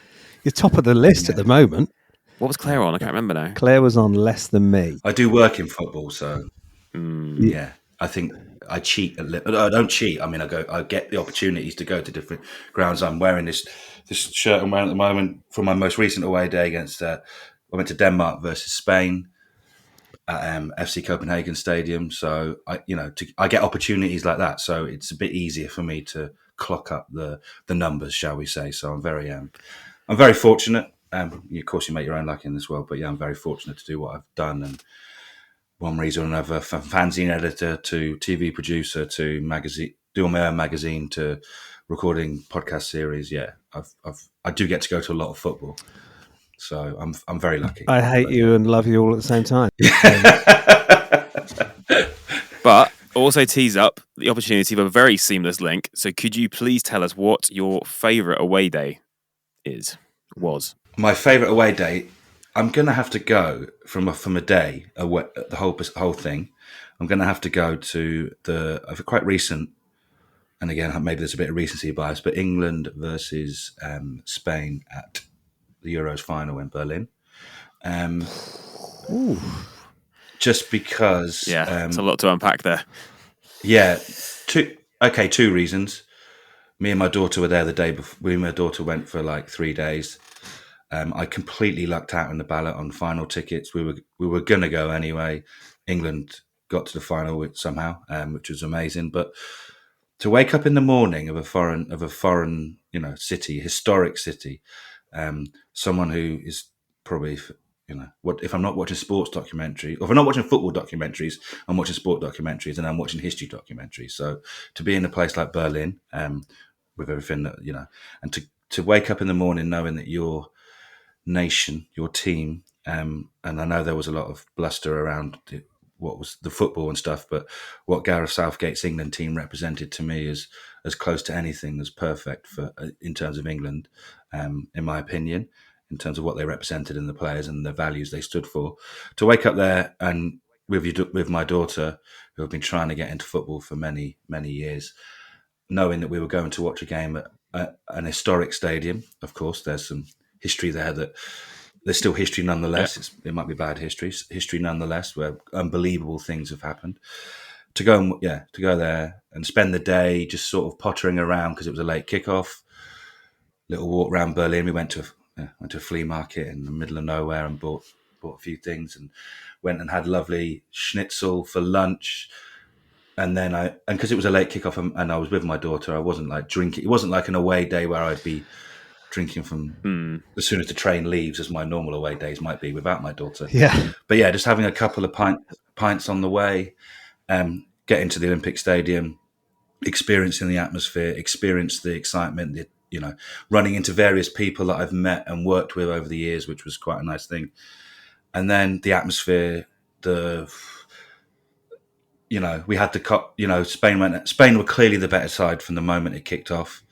top of the list at the moment. What was Claire on? I can't remember now. Claire was on less than me. I do work in football, so I think I cheat a little. I don't cheat. I mean, I get the opportunities to go to different grounds. I'm wearing this shirt I'm wearing at the moment from my most recent away day against. I went to Denmark versus Spain at FC Copenhagen Stadium. So I get opportunities like that. So it's a bit easier for me to clock up the numbers, shall we say? So I'm very fortunate. Of course, you make your own luck in this world, but I'm very fortunate to do what I've done. And one reason or another, from fanzine editor to TV producer to magazine, doing my own magazine to recording podcast series. Yeah, I do get to go to a lot of football, so I'm very lucky. I hate you and love you all at the same time. But also tease up the opportunity of a very seamless link. So could you please tell us what your favourite away day was? My favourite away day, I'm going to have to go from a day, the whole thing. I'm going to have to go to the quite recent, and again, maybe there's a bit of recency bias, but England versus Spain at the Euros final in Berlin. Just because... Yeah, it's a lot to unpack there. Yeah, two reasons. Me and my daughter were there the day before. Me and my daughter went for like 3 days. I completely lucked out in the ballot on final tickets. We were going to go anyway. England got to the final somehow, which was amazing. But to wake up in the morning of a foreign, city, historic city, someone who is probably, what if I'm not watching sports documentary, or if I'm not watching football documentaries, I'm watching sport documentaries, and I'm watching history documentaries. So to be in a place like Berlin, with everything that and to wake up in the morning knowing that your nation, your team, and I know there was a lot of bluster around what was the football and stuff, but what Gareth Southgate's England team represented to me is as close to anything as perfect for in terms of England, in my opinion, in terms of what they represented in the players and the values they stood for. To wake up there and with my daughter, who have been trying to get into football for many, many years, knowing that we were going to watch a game at an historic stadium. Of course, there's some history there that there's still history nonetheless. It might be bad history nonetheless, where unbelievable things have happened. To go there and spend the day just sort of pottering around because it was a late kickoff. Little walk around Berlin. We went to a flea market in the middle of nowhere and bought a few things and went and had lovely schnitzel for lunch. And then because it was a late kickoff and I was with my daughter, I wasn't like drinking. It wasn't like an away day where I'd be drinking from as soon as the train leaves, as my normal away days might be without my daughter. Yeah. But yeah, just having a couple of pints on the way, getting to the Olympic Stadium, experiencing the atmosphere, experience the excitement, running into various people that I've met and worked with over the years, which was quite a nice thing. And then the atmosphere, we had Spain were clearly the better side from the moment it kicked off.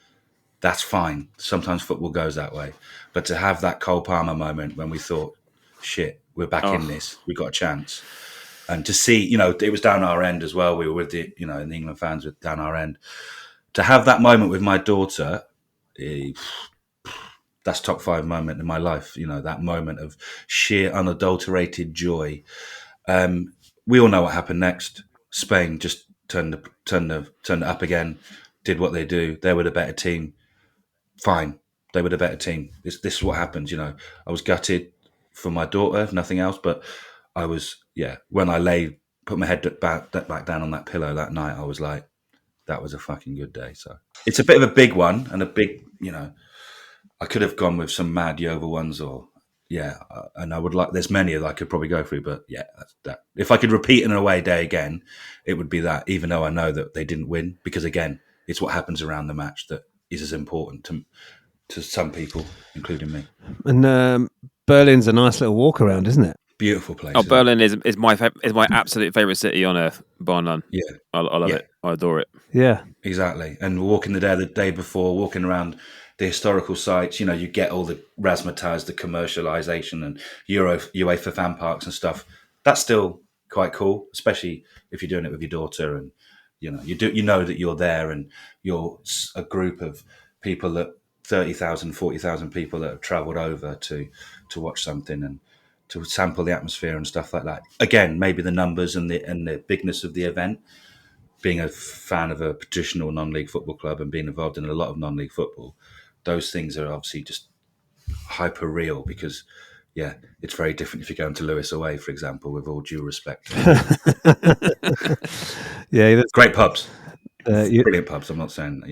That's fine. Sometimes football goes that way. But to have that Cole Palmer moment when we thought, shit, we're back in this, we got a chance. And to see, it was down our end as well. We were with the England fans with down our end. To have that moment with my daughter, that's top 5 moment in my life. That moment of sheer unadulterated joy. We all know what happened next. Spain just turned it up again, did what they do. They were the better team. Fine, they were the better team. This is what happens. I was gutted for my daughter, if nothing else, but I was, when I put my head back down on that pillow that night, I was like, that was a fucking good day. So it's a bit of a big one and a big, I could have gone with some mad Yeovil ones and I would there's many that I could probably go through, but that's that. If I could repeat an away day again, it would be that, even though I know that they didn't win, because again, it's what happens around the match that is as important to some people, including me. And Berlin's a nice little walk around, isn't it? Beautiful place. Oh, Berlin is my absolute favourite city on earth, bar none. Yeah, I love it. I adore it. Yeah, exactly. And walking the day before, walking around the historical sites, you get all the razzmatazz, the commercialisation, and UEFA fan parks and stuff. That's still quite cool, especially if you're doing it with your daughter, and you know that you're there, and you're a group of people, that 30,000, 40,000 people that have travelled over to watch something and to sample the atmosphere and stuff like that. Again, maybe the numbers and the bigness of the event. Being a fan of a traditional non-league football club and being involved in a lot of non-league football, those things are obviously just hyper real, because it's very different if you're going to Lewis away, for example, with all due respect. Great pubs. Brilliant pubs. I'm not saying,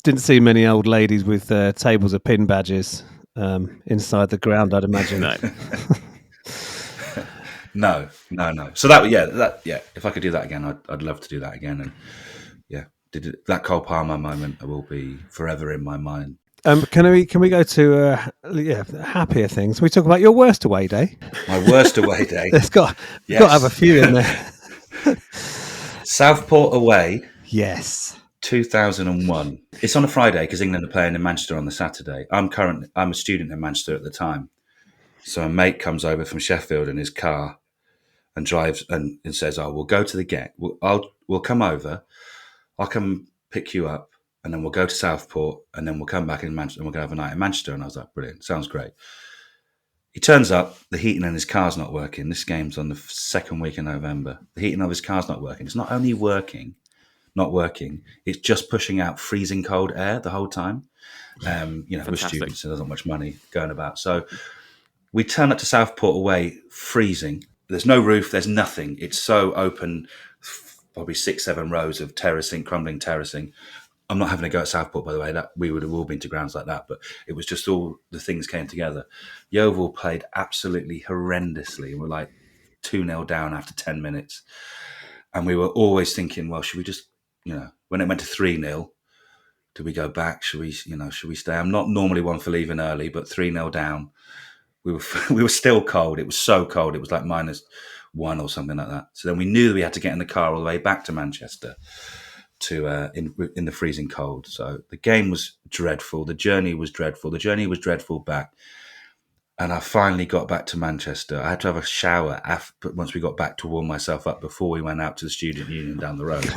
Didn't see many old ladies with tables of pin badges inside the ground, I'd imagine. No. So if I could do that again, I'd love to do that again. And that Cole Palmer moment will be forever in my mind. Can we go to happier things? Can we talk about your worst away day? My worst away day. Got to have a few in there. Southport away. Yes. 2001. It's on a Friday because England are playing in Manchester on the Saturday. I'm a student in Manchester at the time. So a mate comes over from Sheffield in his car and drives and says, we'll go to the game. We'll come over. I'll come pick you up, and then we'll go to Southport, and then we'll come back in Manchester, and we're going to have a night in Manchester. And I was like, brilliant. Sounds great. He turns up, the heating in his car's not working. This game's on the second week in November. The heating of his car's not working. It's not only not working, it's just pushing out freezing cold air the whole time. We're students, so there's not much money going about. So we turn up to Southport away, freezing. There's no roof, there's nothing. It's so open, probably 6-7 rows of terracing, crumbling terracing. I'm not having a go at Southport, by the way. That we would have all been to grounds like that, but it was just all the things came together. Yeovil played absolutely horrendously. We're like 2-0 down after 10 minutes. And we were always thinking, well, should we just, when it went to 3-0, do we go back? Should we stay? I'm not normally one for leaving early, but 3-0 down. We were still cold. It was so cold. It was like -1 or something like that. So then we knew that we had to get in the car all the way back to Manchester to in the freezing cold. So the game was dreadful. The journey was dreadful. The journey was dreadful back. And I finally got back to Manchester. I had to have a shower once we got back to warm myself up before we went out to the student union down the road.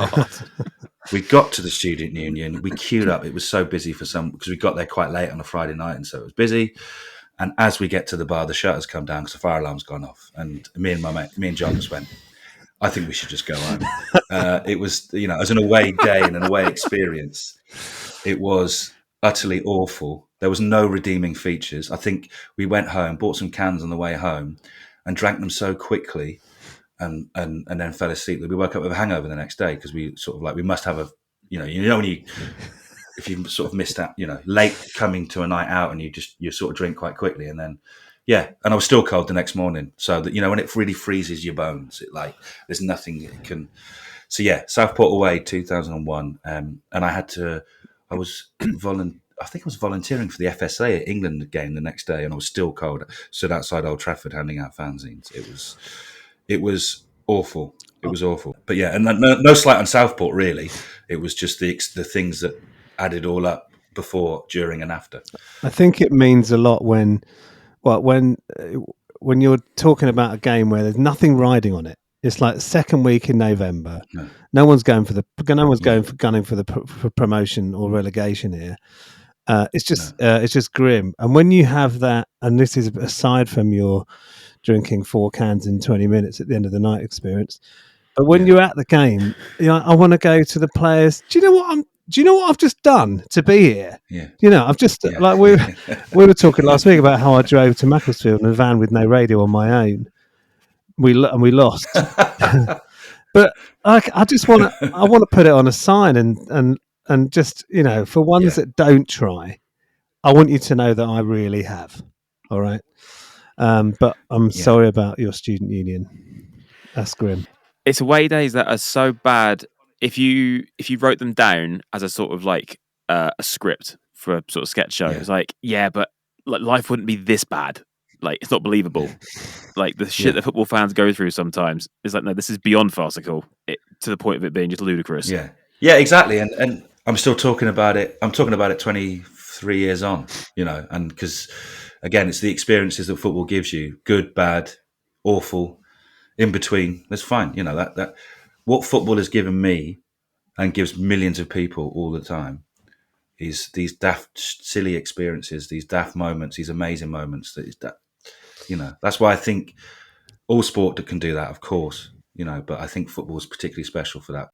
We got to the student union. We queued up. It was so busy because we got there quite late on a Friday night, and so it was busy. And as we get to the bar, the shutters come down because the fire alarm's gone off. And me and John just went, I think we should just go home. It was, as an away day and an away experience, it was utterly awful. There was no redeeming features. I think we went home, bought some cans on the way home, and drank them so quickly, and then fell asleep that we woke up with a hangover the next day because we sort of we must have a, if you sort of missed out, late coming to a night out and you sort of drink quite quickly, and then. Yeah, and I was still cold the next morning. So that when it really freezes your bones, there's nothing it can. So yeah, Southport away 2001, and I was volunteering for the FSA at England game the next day, and I was still cold. Stood outside Old Trafford handing out fanzines. It was awful. It was awful. But yeah, and no slight on Southport really. It was just the things that added all up before, during, and after. I think it means a lot when you're talking about a game where there's nothing riding on it. It's like second week in November. No one's going for gunning for promotion or relegation here. It's just grim. And when you have that, and this is aside from your drinking 4 cans in 20 minutes at the end of the night experience, but when you're at the game, I want to go to the players. Do you know what I've just done to be here? Yeah. I've just we were talking last week about how I drove to Macclesfield in a van with no radio on my own. We lost, but I just want to put it on a sign and just for ones that don't try, I want you to know that I really have. All right, but I'm sorry about your student union. That's grim. It's away days that are so bad. If you wrote them down as a sort of a script for a sort of sketch show, it's but life wouldn't be this bad. It's not believable. The shit that football fans go through sometimes is no, this is beyond farcical to the point of it being just ludicrous. Yeah, exactly. And I'm still talking about it. I'm talking about it 23 years on, and because again, it's the experiences that football gives you: good, bad, awful, in between. That's fine. That what football has given me and gives millions of people all the time is these daft, silly experiences, these daft moments, these amazing moments. That's why I think all sport that can do that, of course, but I think football is particularly special for that.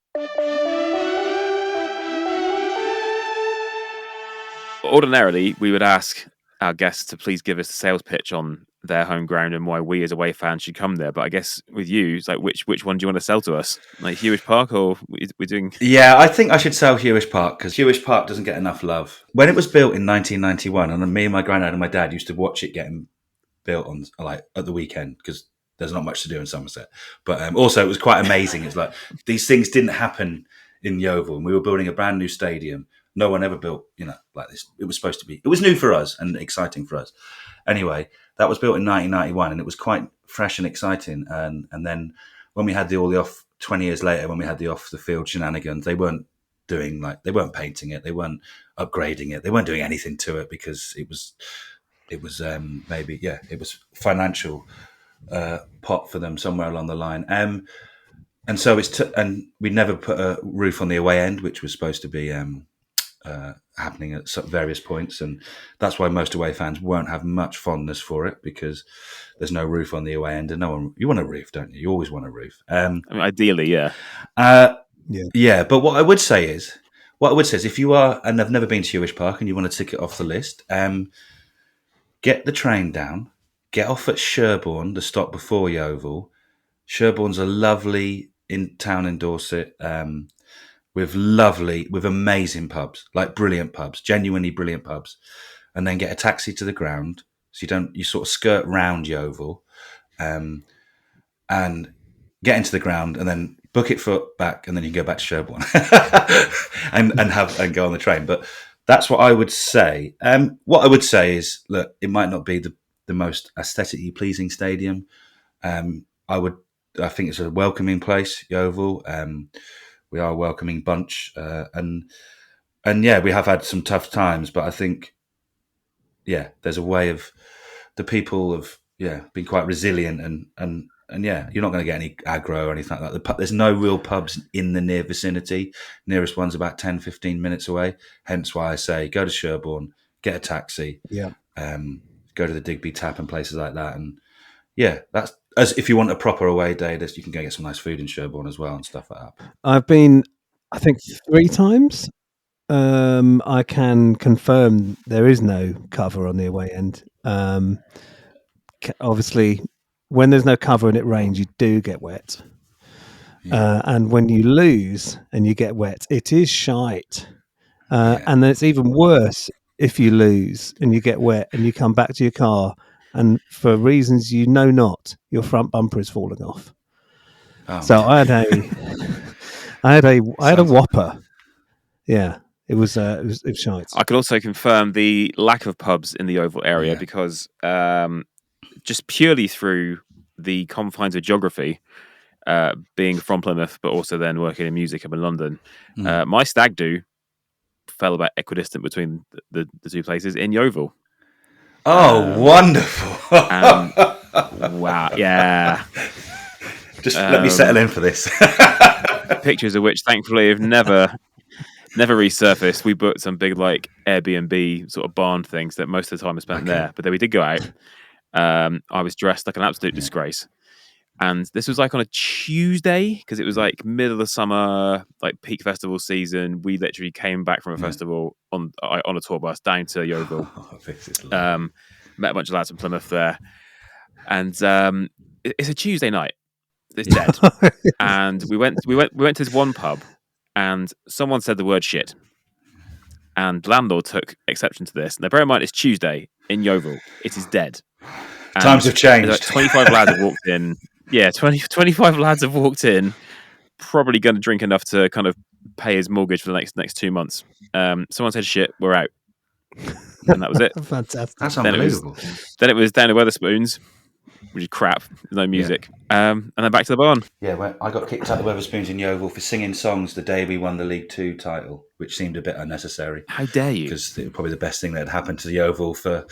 Ordinarily, we would ask our guests to please give us a sales pitch on their home ground and why we as away fans should come there. But I guess with you, it's which one do you want to sell to us? Hewish Park, or we're doing? Yeah, I think I should sell Hewish Park because Hewish Park doesn't get enough love. When it was built in 1991, and me and my granddad and my dad used to watch it getting built on at the weekend because there's not much to do in Somerset. But also it was quite amazing. It's these things didn't happen in Yeovil, and we were building a brand new stadium. No one ever built, like this. It was supposed to be. It was new for us and exciting for us. Anyway, that was built in 1991, and it was quite fresh and exciting. And then when we had the 20 years later, when we had the off the field shenanigans, they weren't painting it, they weren't upgrading it, they weren't doing anything to it because it was financial pot for them somewhere along the line. And so and we never put a roof on the away end, which was supposed to be happening at various points, and that's why most away fans won't have much fondness for it, because there's no roof on the away end, and you want a roof, don't you? You always want a roof. I mean, ideally, yeah. Yeah, but what I would say is, if you are and have never been to Yeovil Park and you want to tick it off the list, get the train down, get off at Sherborne, the stop before Yeovil. Sherborne's a lovely town in Dorset, with amazing pubs, like brilliant pubs, genuinely brilliant pubs, and then get a taxi to the ground. So you sort of skirt round Yeovil, and get into the ground, and then book it for back, and then you can go back to Sherborne and go on the train. But that's what I would say. What I would say is, look, it might not be the most aesthetically pleasing stadium. I think it's a welcoming place, Yeovil. We are a welcoming bunch, and yeah, we have had some tough times, but I think, yeah, there's a way of the people have been quite resilient, and yeah, you're not going to get any aggro or anything like that. There's no real pubs in the near vicinity. Nearest one's about 10, 15 minutes away. Hence why I say go to Sherborne, get a taxi, go to the Digby Tap and places like that, and yeah, that's as if you want a proper away day. You can go get some nice food in Sherborne as well and stuff like that. I've been, I think, 3 times. I can confirm there is no cover on the away end. Obviously, when there's no cover and it rains, you do get wet. And when you lose and you get wet, it is shite. And then it's even worse if you lose and you get wet and you come back to your car, and for reasons you know not, your front bumper is falling off. So I had a whopper. Yeah, it was shite. I can also confirm the lack of pubs in the Yeovil area because just purely through the confines of geography, being from Plymouth, but also then working in music up in London, my stag do fell about equidistant between the two places in Yeovil. Oh, wonderful! Wow, yeah. Just let me settle in for this. Pictures of which, thankfully, have never resurfaced. We booked some big like Airbnb sort of barn things that most of the time I spent there, but then we did go out. I was dressed like an absolute disgrace, and this was like on a Tuesday because it was like middle of the summer, like peak festival season. We literally came back from a festival on a tour bus down to Yeovil. Met a bunch of lads from Plymouth there, and it's a Tuesday night. It's dead, and we went to this one pub, and someone said the word shit, and the landlord took exception to this. Now, bear in mind, it's Tuesday in Yeovil. It is dead. And times have changed. Like 25 lads have walked in. Yeah, 25 lads have walked in, probably going to drink enough to kind of pay his mortgage for the next 2 months. Someone said shit, we're out. And that was it. Fantastic. That's unbelievable. Then it was down to Wetherspoons, which is crap, no music. And then back to the barn. Yeah, well, I got kicked out of Wetherspoons in Yeovil for singing songs the day we won the League 2 title, which seemed a bit unnecessary. How dare you? Because it was probably the best thing that had happened to Yeovil for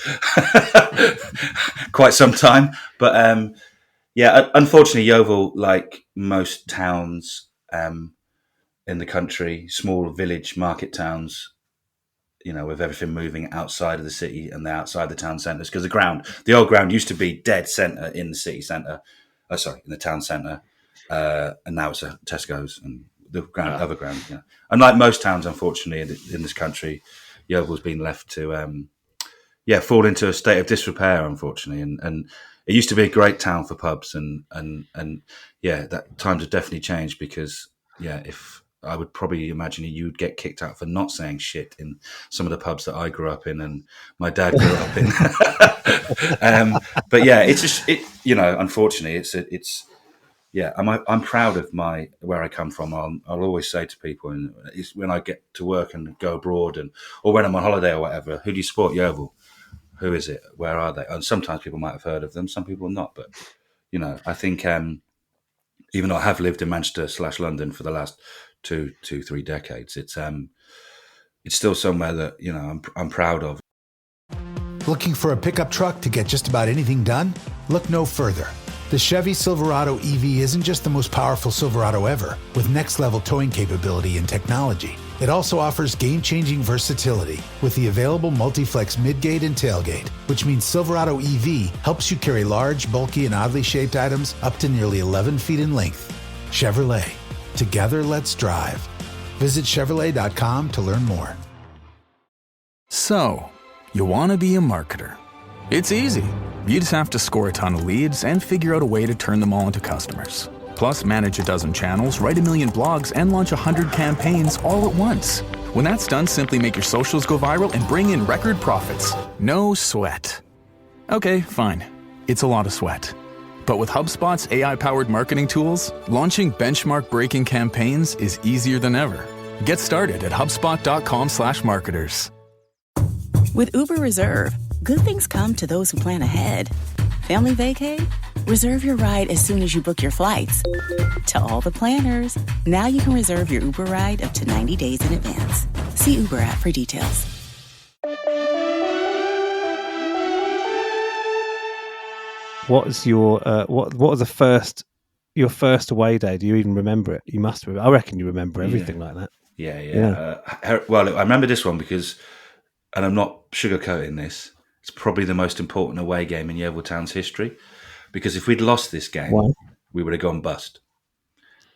quite some time. But yeah, unfortunately, Yeovil, like most towns in the country, small village market towns, you know, with everything moving outside of the city and outside the town centres, because the old ground used to be dead centre in the city centre, in the town centre, and now it's a Tesco's and the other ground. Yeah. And like most towns, unfortunately, in this country, Yeovil's been left to, fall into a state of disrepair, unfortunately. And it used to be a great town for pubs, and that times have definitely changed because, if I would probably imagine you would get kicked out for not saying shit in some of the pubs that I grew up in and my dad grew up in. But yeah, it's just, unfortunately, I'm proud of where I come from. I'll always say to people, and it's when I get to work and go abroad or when I'm on holiday or whatever, who do you support? Yeovil. Who is it? Where are they? And sometimes people might have heard of them, some people not. But, I think even though I have lived in Manchester/London for the last 2-3 decades, it's still somewhere that I'm proud of. Looking for a pickup truck to get just about anything done? Look no further. The Chevy Silverado EV isn't just the most powerful Silverado ever, with next-level towing capability and technology. It also offers game-changing versatility with the available multi-flex midgate and tailgate, which means Silverado EV helps you carry large, bulky, and oddly shaped items up to nearly 11 feet in length. Chevrolet. Together, let's drive. Visit Chevrolet.com to learn more. So, you want to be a marketer. It's easy. You just have to score a ton of leads and figure out a way to turn them all into customers. Plus, manage a dozen channels, write a million blogs, and launch 100 campaigns all at once. When that's done, simply make your socials go viral and bring in record profits. No sweat. Okay, fine. It's a lot of sweat. But with HubSpot's AI-powered marketing tools, launching benchmark-breaking campaigns is easier than ever. Get started at HubSpot.com/marketers. With Uber Reserve, good things come to those who plan ahead. Family vacay? Reserve your ride as soon as you book your flights. To all the planners, now you can reserve your Uber ride up to 90 days in advance. See Uber app for details. What was your what was your first away day? Do you even remember it? You must remember. I reckon you remember everything like that. Yeah. Well, I remember this one because, and I'm not sugarcoating this, it's probably the most important away game in Yeovil Town's history. Because if we'd lost this game, we would have gone bust.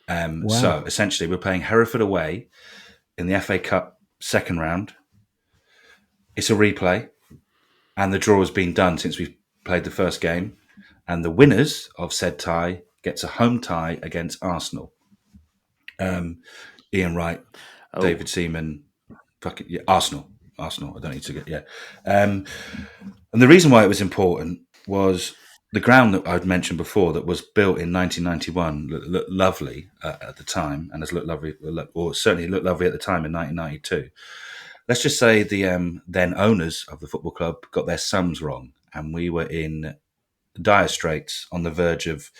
So essentially, we're playing Hereford away in the FA Cup second round. It's a replay, and the draw has been done since we played the first game. And the winners of said tie gets a home tie against Arsenal. Ian Wright, David Seaman, Arsenal. I don't need to get and the reason why it was important was the ground that I'd mentioned before that was built in 1991 looked lovely at the time, and has looked lovely, or certainly looked lovely at the time in 1992. Let's just say the then owners of the football club got their sums wrong, and we were in dire straits, on the verge of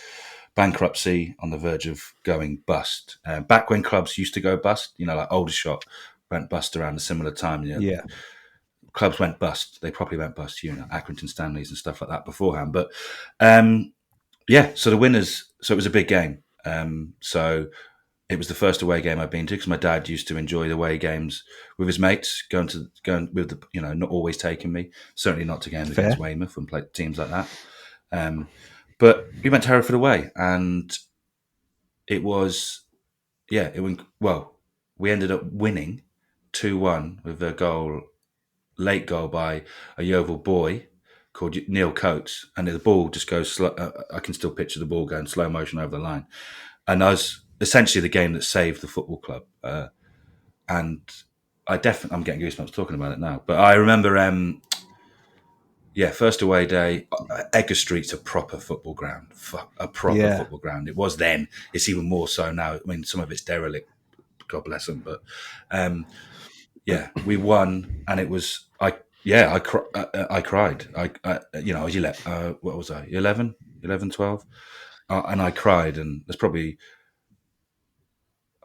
bankruptcy, on the verge of going bust. Back when clubs used to go bust, like Aldershot went bust around a similar time. Clubs went bust. They properly went bust, Accrington Stanleys and stuff like that beforehand. But so the winners, so it was a big game. So it was the first away game I'd been to, because my dad used to enjoy the away games with his mates, going with the, not always taking me, certainly not to games against Weymouth and play teams like that. But we went to Hereford away, and it was, we ended up winning 2-1 with a late goal by a Yeovil boy called Neil Coates, and the ball just goes slow. I can still picture the ball going slow motion over the line, and that was essentially the game that saved the football club. And I'm getting goosebumps talking about it now. But I remember, first away day, Edgar Street's a proper football ground, football ground. It was then. It's even more so now. I mean, some of it's derelict, God bless them. But we won, and it was I cried. I was 11, 12, and I cried, and there's probably,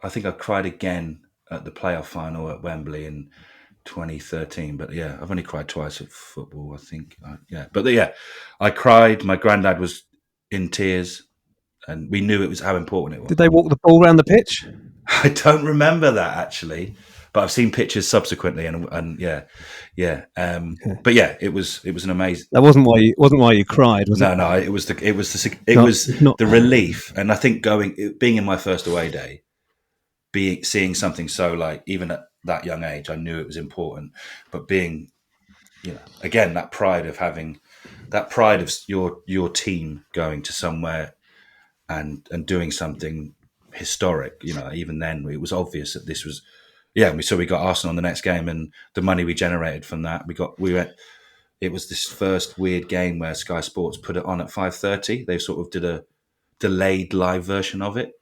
I think I cried again at the playoff final at Wembley in 2013. But I've only cried twice at football, I think. I cried. My granddad was in tears, and we knew how important it was. Did they walk the ball around the pitch? I don't remember that, actually, but I've seen pictures subsequently, and but it was an amazing. That wasn't why you cried, was it? No, it was the relief, and I think being in my first away day, seeing something so, even at that young age, I knew it was important, but being, again, that pride of your team going to somewhere and doing something historic, even then it was obvious that this was, we got Arsenal in the next game, and the money we generated from that, it was this first weird game where Sky Sports put it on at 5:30. They sort of did a delayed live version of it.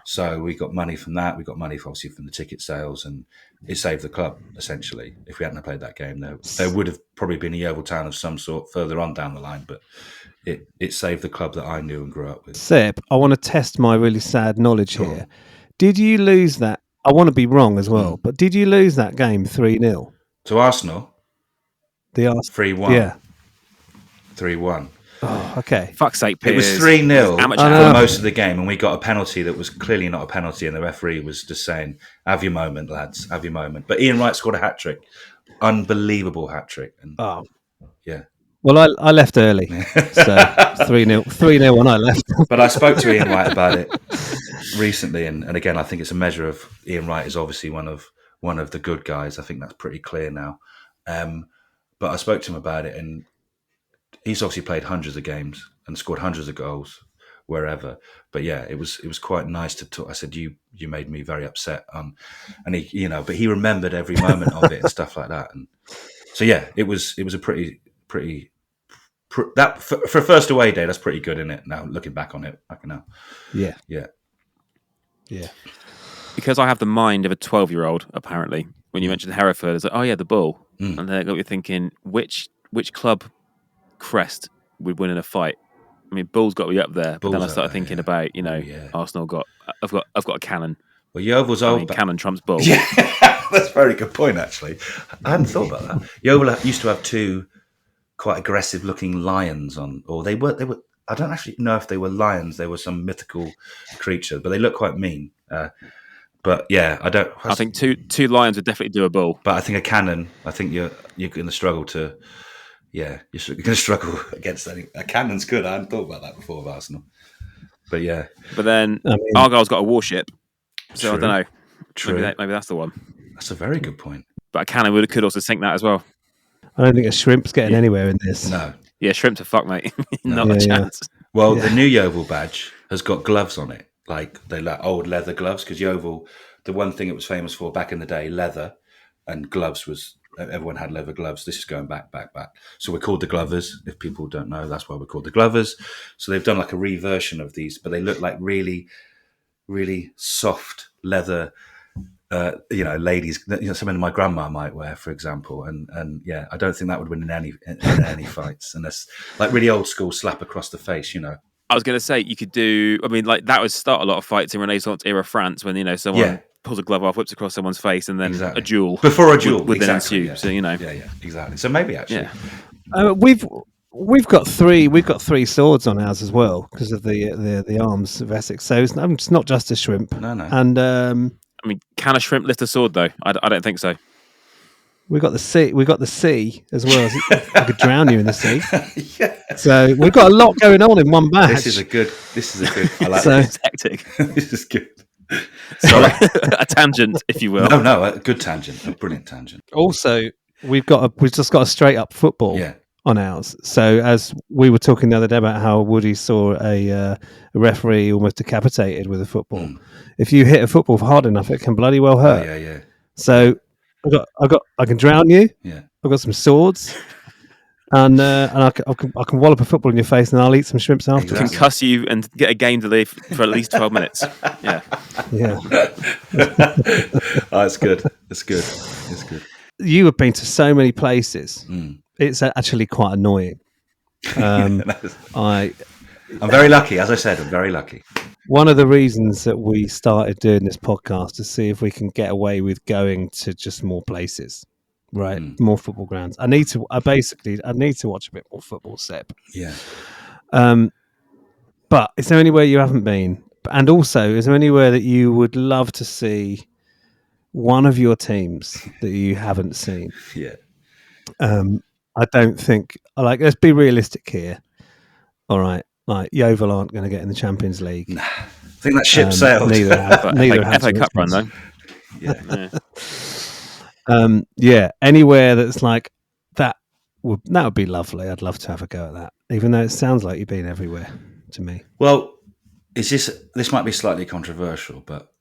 So we got money from that. We got money obviously from the ticket sales, and it saved the club essentially. If we hadn't played that game, there would have probably been a Yeovil Town of some sort further on down the line, but it saved the club that I knew and grew up with. Seb, I want to test my really sad knowledge here. Did you lose that? I want to be wrong as well, but did you lose that game 3-0? To Arsenal? The Arsenal 3-1. Yeah. 3-1. Oh, okay. Fuck's sake, It was Piers. 3-0 Amateur for hour. most of the game, and we got a penalty that was clearly not a penalty, and the referee was just saying, "Have your moment, lads, have your moment." But Ian Wright scored a hat trick, unbelievable hat trick, and yeah. Well, I left early, so 3-0 when I left. But I spoke to Ian Wright about it recently, and again, I think it's a measure of Ian Wright is obviously one of the good guys. I think that's pretty clear now. But I spoke to him about it, and he's obviously played hundreds of games and scored hundreds of goals wherever. But yeah, it was quite nice to talk. I said, you made me very upset. And he, but he remembered every moment of it and stuff like that. And so, yeah, it was a pretty that for first away day, that's pretty good, isn't it? Now looking back on it, I can know. Yeah. Yeah. Because I have the mind of a 12-year-old, apparently. When you mentioned Hereford, it's like, oh yeah, the Bull. And then you're thinking, which club crest would win in a fight? I mean, Bull's got to be up there. But then I started thinking about, Arsenal I've got a cannon. Well, Yeovil's old. Cannon trumps Bull. Yeah, that's a very good point, actually. I hadn't thought about that. Yeovil used to have two quite aggressive-looking lions on, or they were. I don't actually know if they were lions. They were some mythical creature, but they look quite mean. But yeah, I think two lions would definitely do a Bull. But I think a cannon. I think you're going to struggle to. Yeah, you're going to struggle against any. A cannon's good. I hadn't thought about that before of Arsenal. But yeah. But then Argyle's got a warship, so True. I don't know. True. Maybe that's the one. That's a very good point. But a cannon could also sink that as well. I don't think a shrimp's getting anywhere in this. No. Yeah, shrimp to fuck, mate. Not a chance. Well, the new Yeovil badge has got gloves on it. Like, they're like old leather gloves, because Yeovil, the one thing it was famous for back in the day, leather, and gloves was, everyone had leather gloves. This is going back. So we're called the Glovers. If people don't know, that's why we're called the Glovers. So they've done like a reversion of these, but they look like really, really soft leather, ladies, something my grandma might wear, for example. And yeah, I don't think that would win in any fights. And that's like really old school slap across the face, I was going to say, you could do, that would start a lot of fights in Renaissance era France when, someone pulls a glove off, whips across someone's face, and then a duel. Before a duel, would then exactly, ensue. So, Yeah, exactly. So maybe actually. Yeah. We've got three swords on ours as well because of the arms of Essex. So it's not just a shrimp. No. And can a shrimp lift a sword though? I don't think so. We got the sea. We got the sea as well. I could drown you in the sea. Yeah. So we've got a lot going on in one batch. This is a good. I like So- this. Hectic. This is good. Sorry, a tangent, if you will. No, a good tangent, a brilliant tangent. Also, we've just got a straight up football on ours. So as we were talking the other day about how Woody saw a referee almost decapitated with a football. If you hit a football hard enough, it can bloody well hurt. Yeah. So I can drown you. Yeah. I've got some swords. And I can wallop a football in your face, and I'll eat some shrimps afterwards. Can cuss you and get a game delay for at least 12 minutes. Yeah. It's good. It's good. You have been to so many places. It's actually quite annoying. I'm very lucky. As I said, I'm very lucky. One of the reasons that we started doing this podcast is to see if we can get away with going to just more places. Right, more football grounds. I need to watch a bit more football, Seb. Yeah. But is there anywhere you haven't been? And also, is there anywhere that you would love to see one of your teams that you haven't seen? Yeah. I don't think. Let's be realistic here. All right, Yeovil aren't going to get in the Champions League. Nah, I think that ship sailed. Neither have FA Cup run though. Yeah. Anywhere that's like that would be lovely. I'd love to have a go at that, even though it sounds like you've been everywhere to me. Well, this might be slightly controversial, but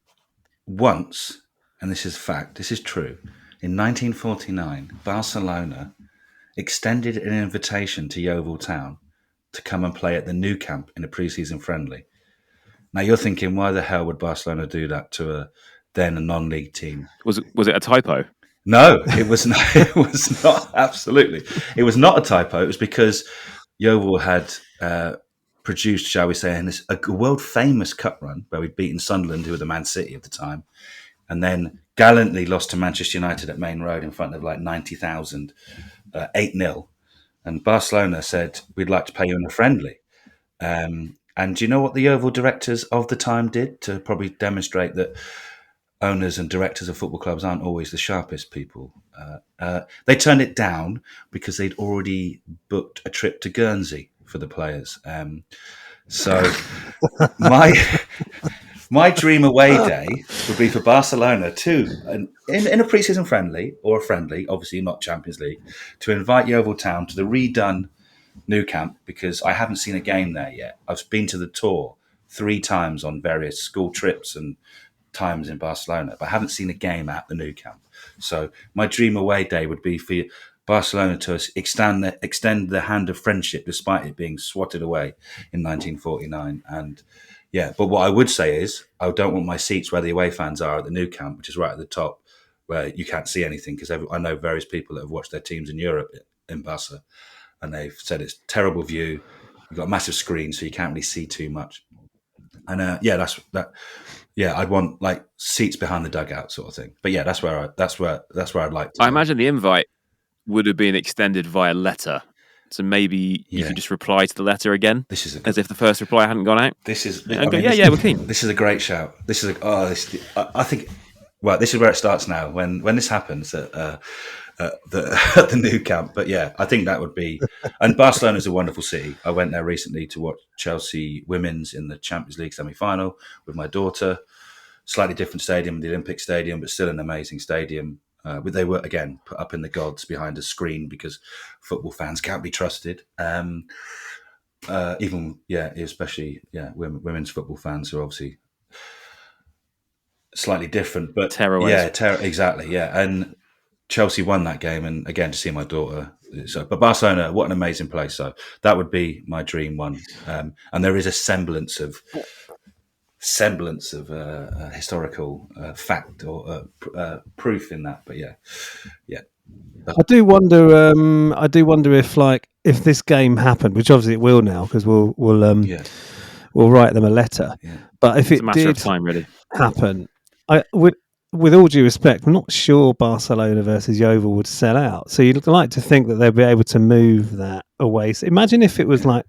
once, and this is fact, this is true, in 1949, Barcelona extended an invitation to Yeovil Town to come and play at the Nou Camp in a pre-season friendly. Now you're thinking, why the hell would Barcelona do that to a non-league team? Was it a typo? No, it was not. It was not. Absolutely, it was not a typo. It was because Yeovil had produced, shall we say, a world famous cup run where we'd beaten Sunderland, who were the Man City at the time, and then gallantly lost to Manchester United at Main Road in front of like 90,000, 8-0. and Barcelona said, we'd like to pay you in a friendly. And do you know what the Yeovil directors of the time did to probably demonstrate that owners and directors of football clubs aren't always the sharpest people? They turned it down because they'd already booked a trip to Guernsey for the players. So my dream away day would be for Barcelona in a pre-season friendly or a friendly, obviously not Champions League, to invite Yeovil Town to the redone Nou Camp, because I haven't seen a game there yet. I've been to the tour 3 times on various school trips and times in Barcelona, but I haven't seen a game at the Nou Camp. So my dream away day would be for Barcelona to extend the hand of friendship, despite it being swatted away in 1949. And yeah, but what I would say is I don't want my seats where the away fans are at the Nou Camp, which is right at the top, where you can't see anything, because I know various people that have watched their teams in Europe in Barca, and they've said it's terrible view. You've got a massive screen, so you can't really see too much. And I'd want like seats behind the dugout sort of thing. But yeah, that's where I'd like to. I imagine the invite would have been extended via letter. So maybe you could just reply to the letter again, as if the first reply hadn't gone out. We're keen. This is a great shout. I think. Well, this is where it starts now. When this happens at the Nou Camp, but yeah, I think that would be. And Barcelona is a wonderful city. I went there recently to watch Chelsea women's in the Champions League semi-final with my daughter. Slightly different stadium, the Olympic Stadium, but still an amazing stadium. They were again put up in the gods behind a screen because football fans can't be trusted. Especially women's football fans who are obviously slightly different, but exactly. Yeah, and Chelsea won that game, and again to see my daughter. So, but Barcelona, what an amazing place! So that would be my dream one. And there is a semblance of historical fact or proof in that. But yeah. I do wonder. If this game happened, which obviously it will now, because we'll write them a letter. Yeah. But if it's it a matter did of time, really happen, I would. With all due respect, I'm not sure Barcelona versus Yeovil would sell out. So you'd like to think that they'd be able to move that away. So imagine if it was like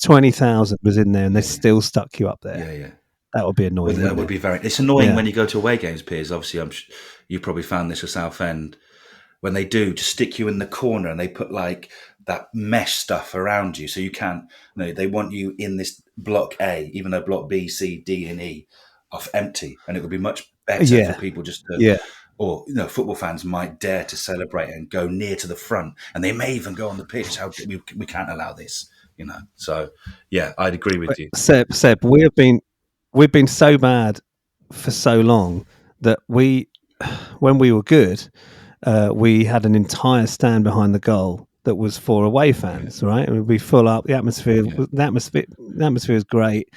20,000 was in there and they still stuck you up there. Yeah. That would be annoying. That would be very. It's annoying when you go to away games, Piers. Obviously, you probably found this at Southend when they do just stick you in the corner and they put like that mesh stuff around you, so you can't. They want you in this block A, even though block B, C, D, and E are empty, and it would be much better for people just to. Or football fans might dare to celebrate and go near to the front, and they may even go on the pitch. We can't allow this, So yeah, I'd agree with you, Seb. We've been so bad for so long that when we were good, we had an entire stand behind the goal that was for away fans, right? It would be full up. The atmosphere is great.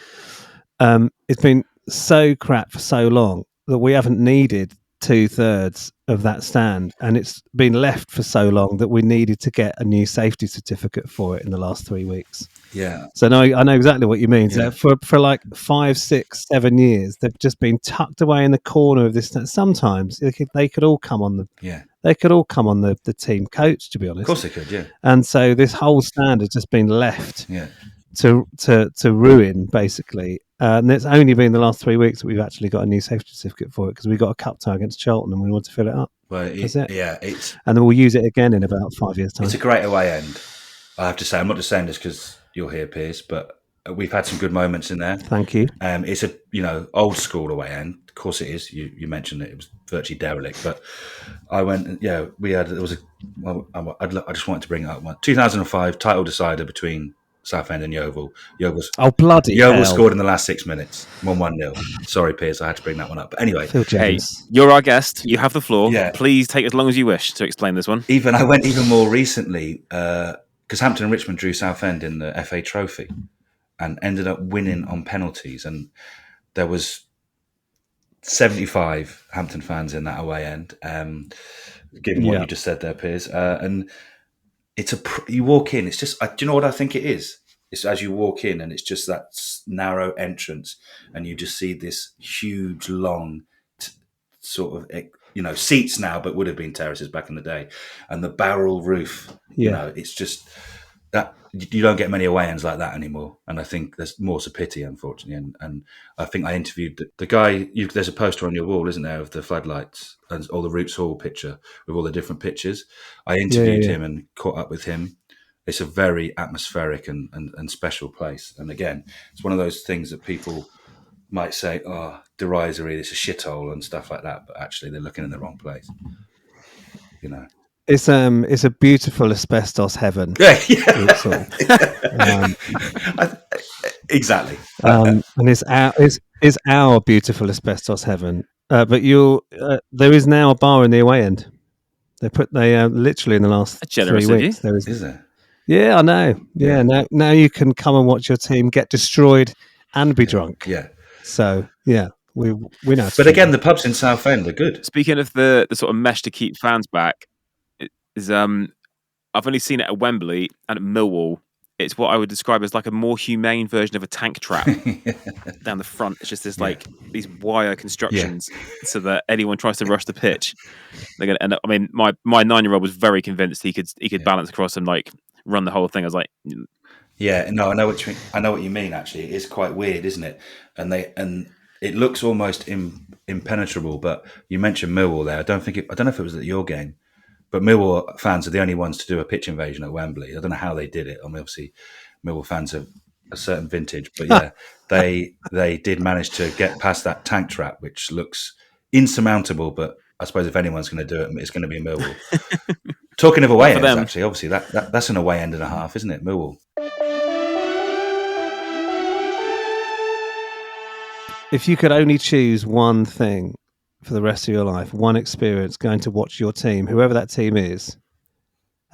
It's been so crap for so long that we haven't needed 2/3 of that stand, and it's been left for so long that we needed to get a new safety certificate for it in the last 3 weeks. Yeah. So now I know exactly what you mean. So for like 5, 6, 7 years, they've just been tucked away in the corner of this stand. Sometimes they could all come on the team coach, to be honest. Of course they could, yeah. And so this whole stand has just been left to ruin, basically. And it's only been the last 3 weeks that we've actually got a new safety certificate for it, because we got a cup tie against Charlton and we want to fill it up. Well, That's it. Yeah, and then we'll use it again in about 5 years' time. It's a great away end. I have to say, I'm not just saying this because you're here, Piers, but we've had some good moments in there. Thank you. It's a old school away end. Of course it is. You mentioned it was virtually derelict, but I went. Yeah, I just wanted to bring it up. 2005 title decider between Southend and Yeovil. Yeovil scored in the last 6 minutes. 1-0. Sorry, Piers, I had to bring that one up. But anyway, hey, you're our guest. You have the floor. Yeah. Please take as long as you wish to explain this one. I went even more recently because Hampton and Richmond drew Southend in the FA Trophy and ended up winning on penalties. And there was 75 Hampton fans in that away end, given what you just said there, Piers. And you walk in, it's just, do you know what I think it is? It's as you walk in and it's just that narrow entrance and you just see this huge, long sort of seats now, but would have been terraces back in the day, and the barrel roof. It's just that you don't get many away ends like that anymore, and I think there's more to pity, unfortunately. And I think I interviewed the guy. There's a poster on your wall, isn't there, of the floodlights and all the Roots Hall picture with all the different pictures. I interviewed him and caught up with him. It's a very atmospheric and special place. And again, it's one of those things that people might say, "Oh, derisory, it's a shithole" and stuff like that, but actually they're looking in the wrong place. It's a beautiful asbestos heaven. Exactly. And it's our beautiful asbestos heaven. But there is now a bar in the away end. They literally in the last 3 weeks. Is there? Yeah, I know. Yeah, now you can come and watch your team get destroyed and be drunk. Yeah. So yeah, we know. But again, the pubs in Southend are good. Speaking of the sort of mesh to keep fans back, is I've only seen it at Wembley and at Millwall. It's what I would describe as like a more humane version of a tank trap down the front. It's just this these wire constructions so that anyone tries to rush the pitch, they're going to end up. I mean, my 9-year-old was very convinced he could balance across and like run the whole thing. I was like, yeah, no, I know what you mean. Actually, it is quite weird, isn't it? And it looks almost impenetrable. But you mentioned Millwall there. I don't know if it was at your game. But Millwall fans are the only ones to do a pitch invasion at Wembley. I don't know how they did it. I mean, obviously, Millwall fans are a certain vintage, but yeah, they did manage to get past that tank trap, which looks insurmountable. But I suppose if anyone's going to do it, it's going to be Millwall. Talking of away ends, actually, obviously that's an away end and a half, isn't it, Millwall? If you could only choose one thing for the rest of your life, one experience going to watch your team, whoever that team is,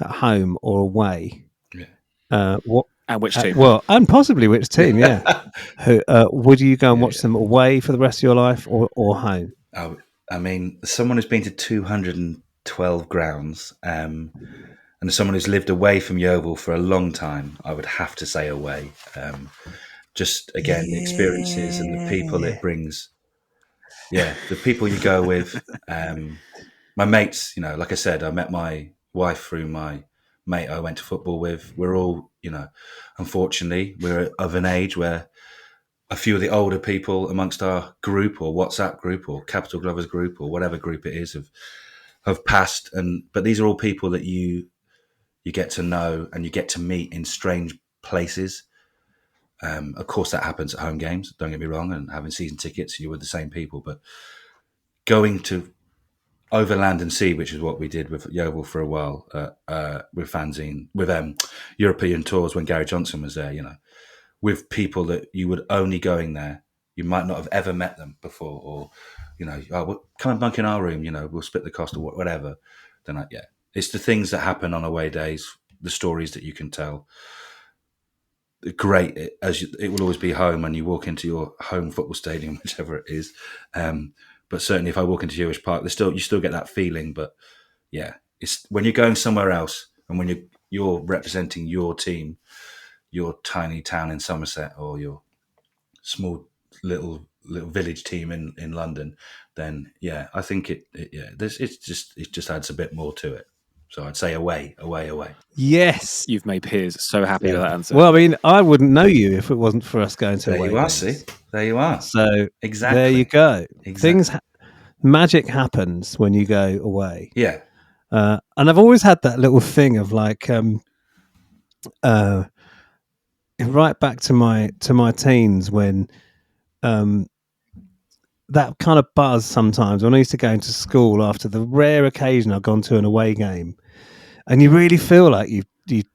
at home or away, what and which team? And possibly which team, yeah. Would you go and watch them away for the rest of your life or home? I mean, someone who's been to 212 grounds, and as someone who's lived away from Yeovil for a long time, I would have to say away. Just again, the experiences and the people it brings. Yeah, the people you go with. My mates, like I said, I met my wife through my mate I went to football with. We're all, unfortunately, we're of an age where a few of the older people amongst our group or WhatsApp group or Capital Glovers group or whatever group it is have passed. But these are all people that you get to know and you get to meet in strange places. Of course, that happens at home games. Don't get me wrong. And having season tickets, you're with the same people. But going to over land and sea, which is what we did with Yeovil for a while, with fanzine, with European tours when Gary Johnson was there. With people that you would only going there, you might not have ever met them before, or come and bunk in our room. We'll split the cost or whatever. Then it's the things that happen on away days, the stories that you can tell. Great, it will always be home when you walk into your home football stadium, whichever it is. But certainly, if I walk into Jewish Park, you still get that feeling. But yeah, it's when you're going somewhere else, and when you're representing your team, your tiny town in Somerset, or your small little village team in London, then yeah, I think it just adds a bit more to it. So I'd say away. Yes. You've made Piers so happy with that answer. Well, I mean, I wouldn't know you if it wasn't for us going to away. There you are, see? There you are. So exactly. There you go. Exactly. Magic happens when you go away. Yeah. And I've always had that little thing of like, right back to my teens when that kind of buzz sometimes when I used to go into school after the rare occasion I've gone to an away game, and you really feel like you've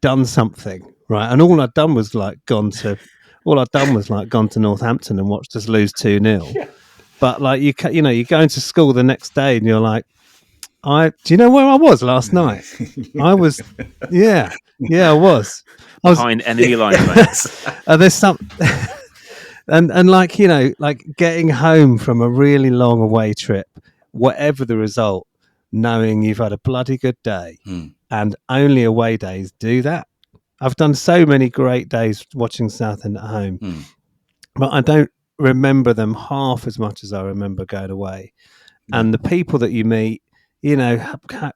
done something, right? And all I'd done was gone to Northampton and watched us lose 2-0. Yeah. But like you go into school the next day and you're like, do you know where I was last night? I was, I was behind enemy lines. There's some. And like getting home from a really long away trip, whatever the result, knowing you've had a bloody good day, and only away days do that. I've done so many great days watching Southend at home, but I don't remember them half as much as I remember going away. and the people that you meet.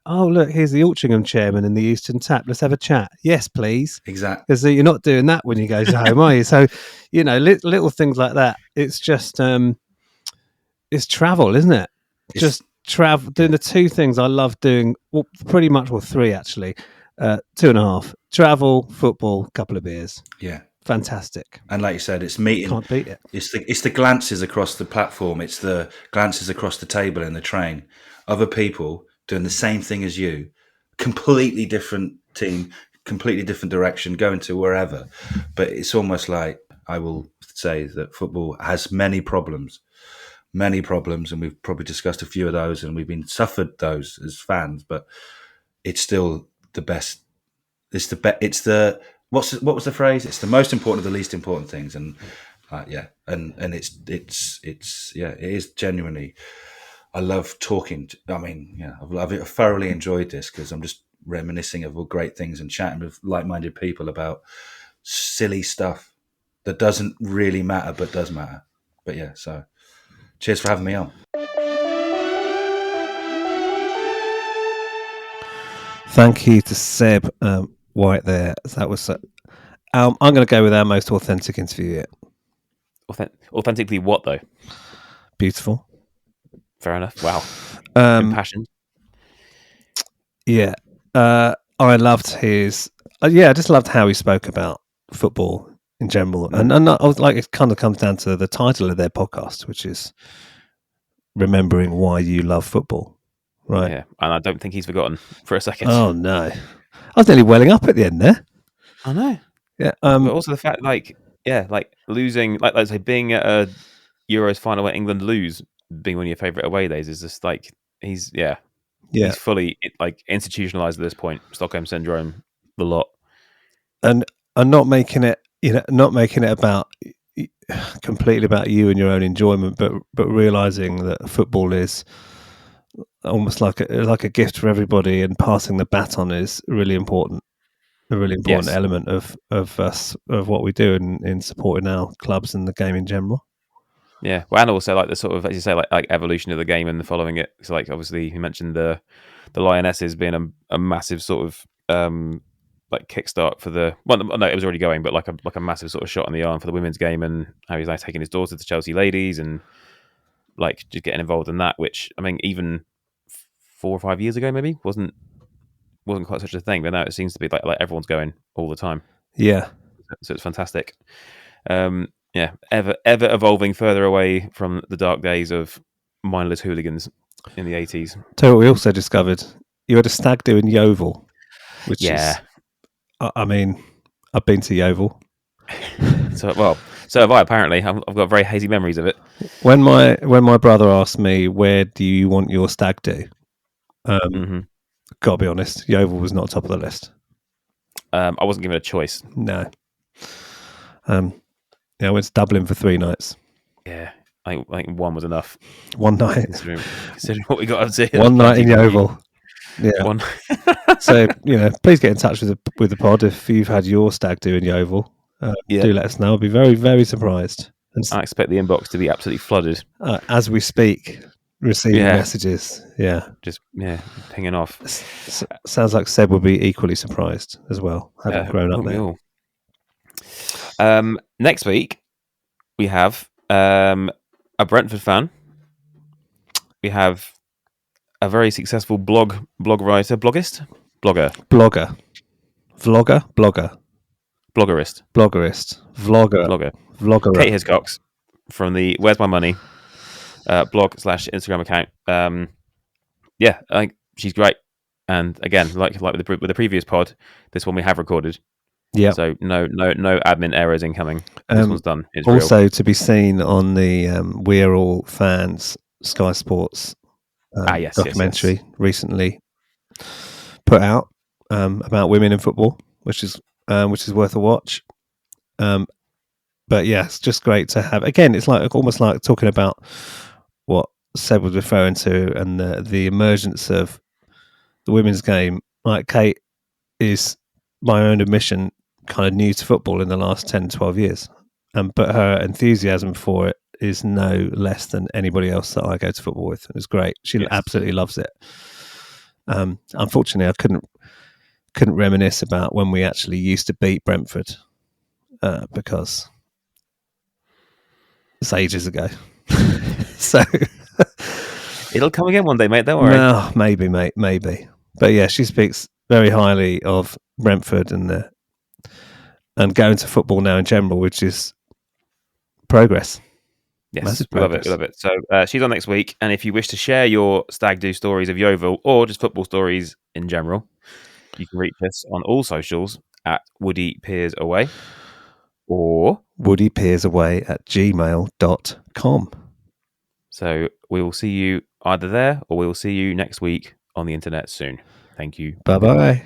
Oh look, here's the Altrincham chairman in the Euston Tap. Let's have a chat. Yes, please. Exactly. Because you're not doing that when you go home, are you? So, little things like that. It's just it's travel, isn't it? Just travel, doing the two things I love doing. Well, pretty much, three actually. 2.5. Travel, football, couple of beers. Yeah. Fantastic. And like you said, it's meeting. Can't beat it. It's the glances across the platform. It's the glances across the table in the train. Other people doing the same thing as you, completely different team, completely different direction, going to wherever. But it's almost like, I will say that football has many problems, and we've probably discussed a few of those, and we've been suffered those as fans. But it's still the best. It's the what was the phrase? It's the most important of the least important things, and and it is genuinely. I love talking. I've thoroughly enjoyed this because I'm just reminiscing of all great things and chatting with like-minded people about silly stuff that doesn't really matter but does matter. But yeah, so cheers for having me on. Thank you to Seb White there. That was. I'm going to go with our most authentic interview yet. Authentically, what though? Beautiful. Fair enough. Wow. Impassioned. Yeah. I loved his. I just loved how he spoke about football in general, and I was like, it kind of comes down to the title of their podcast, which is remembering why you love football, right? Yeah, and I don't think he's forgotten for a second. Oh no, I was nearly welling up at the end there. I know. Yeah, but also the fact, like losing, like say, being at a Euros final where England lose, being one of your favourite away days is just like he's fully institutionalized at this point. Stockholm syndrome, the lot, and not making it, about completely about you and your own enjoyment, but realizing that football is almost like a gift for everybody, and passing the baton is really important. A really important element of what we do in supporting our clubs and the game in general. Yeah, well, and also like the sort of, as you say, like evolution of the game and the following it. So like obviously you mentioned the Lionesses being a massive sort of like kickstart for the no, it was already going, but like a massive sort of shot in the arm for the women's game, and how he's like taking his daughter to Chelsea ladies and like just getting involved in that, which I mean even 4 or 5 years ago maybe wasn't quite such a thing, but now it seems to be like everyone's going all the time. Yeah, so it's fantastic. Ever evolving further away from the dark days of mindless hooligans in the 80s. So what we also discovered, you had a stag do in Yeovil, which is, I mean, I've been to Yeovil. So have I. Apparently, I've got very hazy memories of it. When my brother asked me, "Where do you want your stag do?" Gotta be honest, Yeovil was not top of the list. I wasn't given a choice. No. I went to Dublin for 3 nights. Yeah, I think one was enough. One night. Considering what we got up to. One night in Yeovil. Yeah. So, please get in touch with the pod if you've had your stag do in Yeovil. Do let us know. I'll be very, very surprised. And I expect the inbox to be absolutely flooded. As we speak, receiving messages. Yeah. Just, pinging off. Sounds like Seb would be equally surprised as well, having grown up there. Next week, we have a Brentford fan. We have a very successful blogger, bloggerist. Kate Hiscox from the Where's My Money blog/Instagram account. I think she's great. And again, like with the previous pod, this one we have recorded. Yeah. So no admin errors incoming. This one's done. It's also real. To be seen on the We're All Fans Sky Sports documentary recently put out about women in football, which is worth a watch. But yeah, it's just great to have. Again, it's like almost like talking about what Seb was referring to, and the emergence of the women's game. Like Kate is, by her own admission, kind of new to football in the last 10, 12 years. But her enthusiasm for it is no less than anybody else that I go to football with. It was great. She absolutely loves it. Unfortunately, I couldn't reminisce about when we actually used to beat Brentford because it's ages ago. So it'll come again one day, mate. Don't worry. No, maybe, mate, maybe. But yeah, she speaks very highly of Brentford and going to football now in general, which is progress. Yes, we love it. We love it. So she's on next week, and if you wish to share your stag do stories of Yeovil or just football stories in general, you can reach us on all socials at Woody Peers Away or woodypeersaway@gmail.com. So we will see you either there or we will see you next week on the internet soon. Thank you. Bye-bye.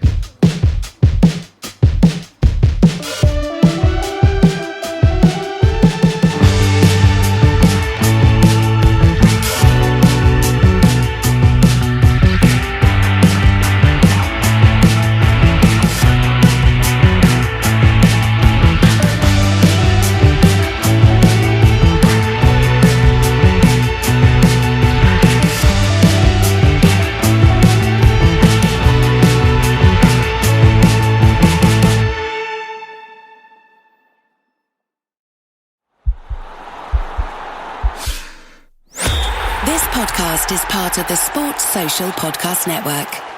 This podcast is part of the Sports Social Podcast Network.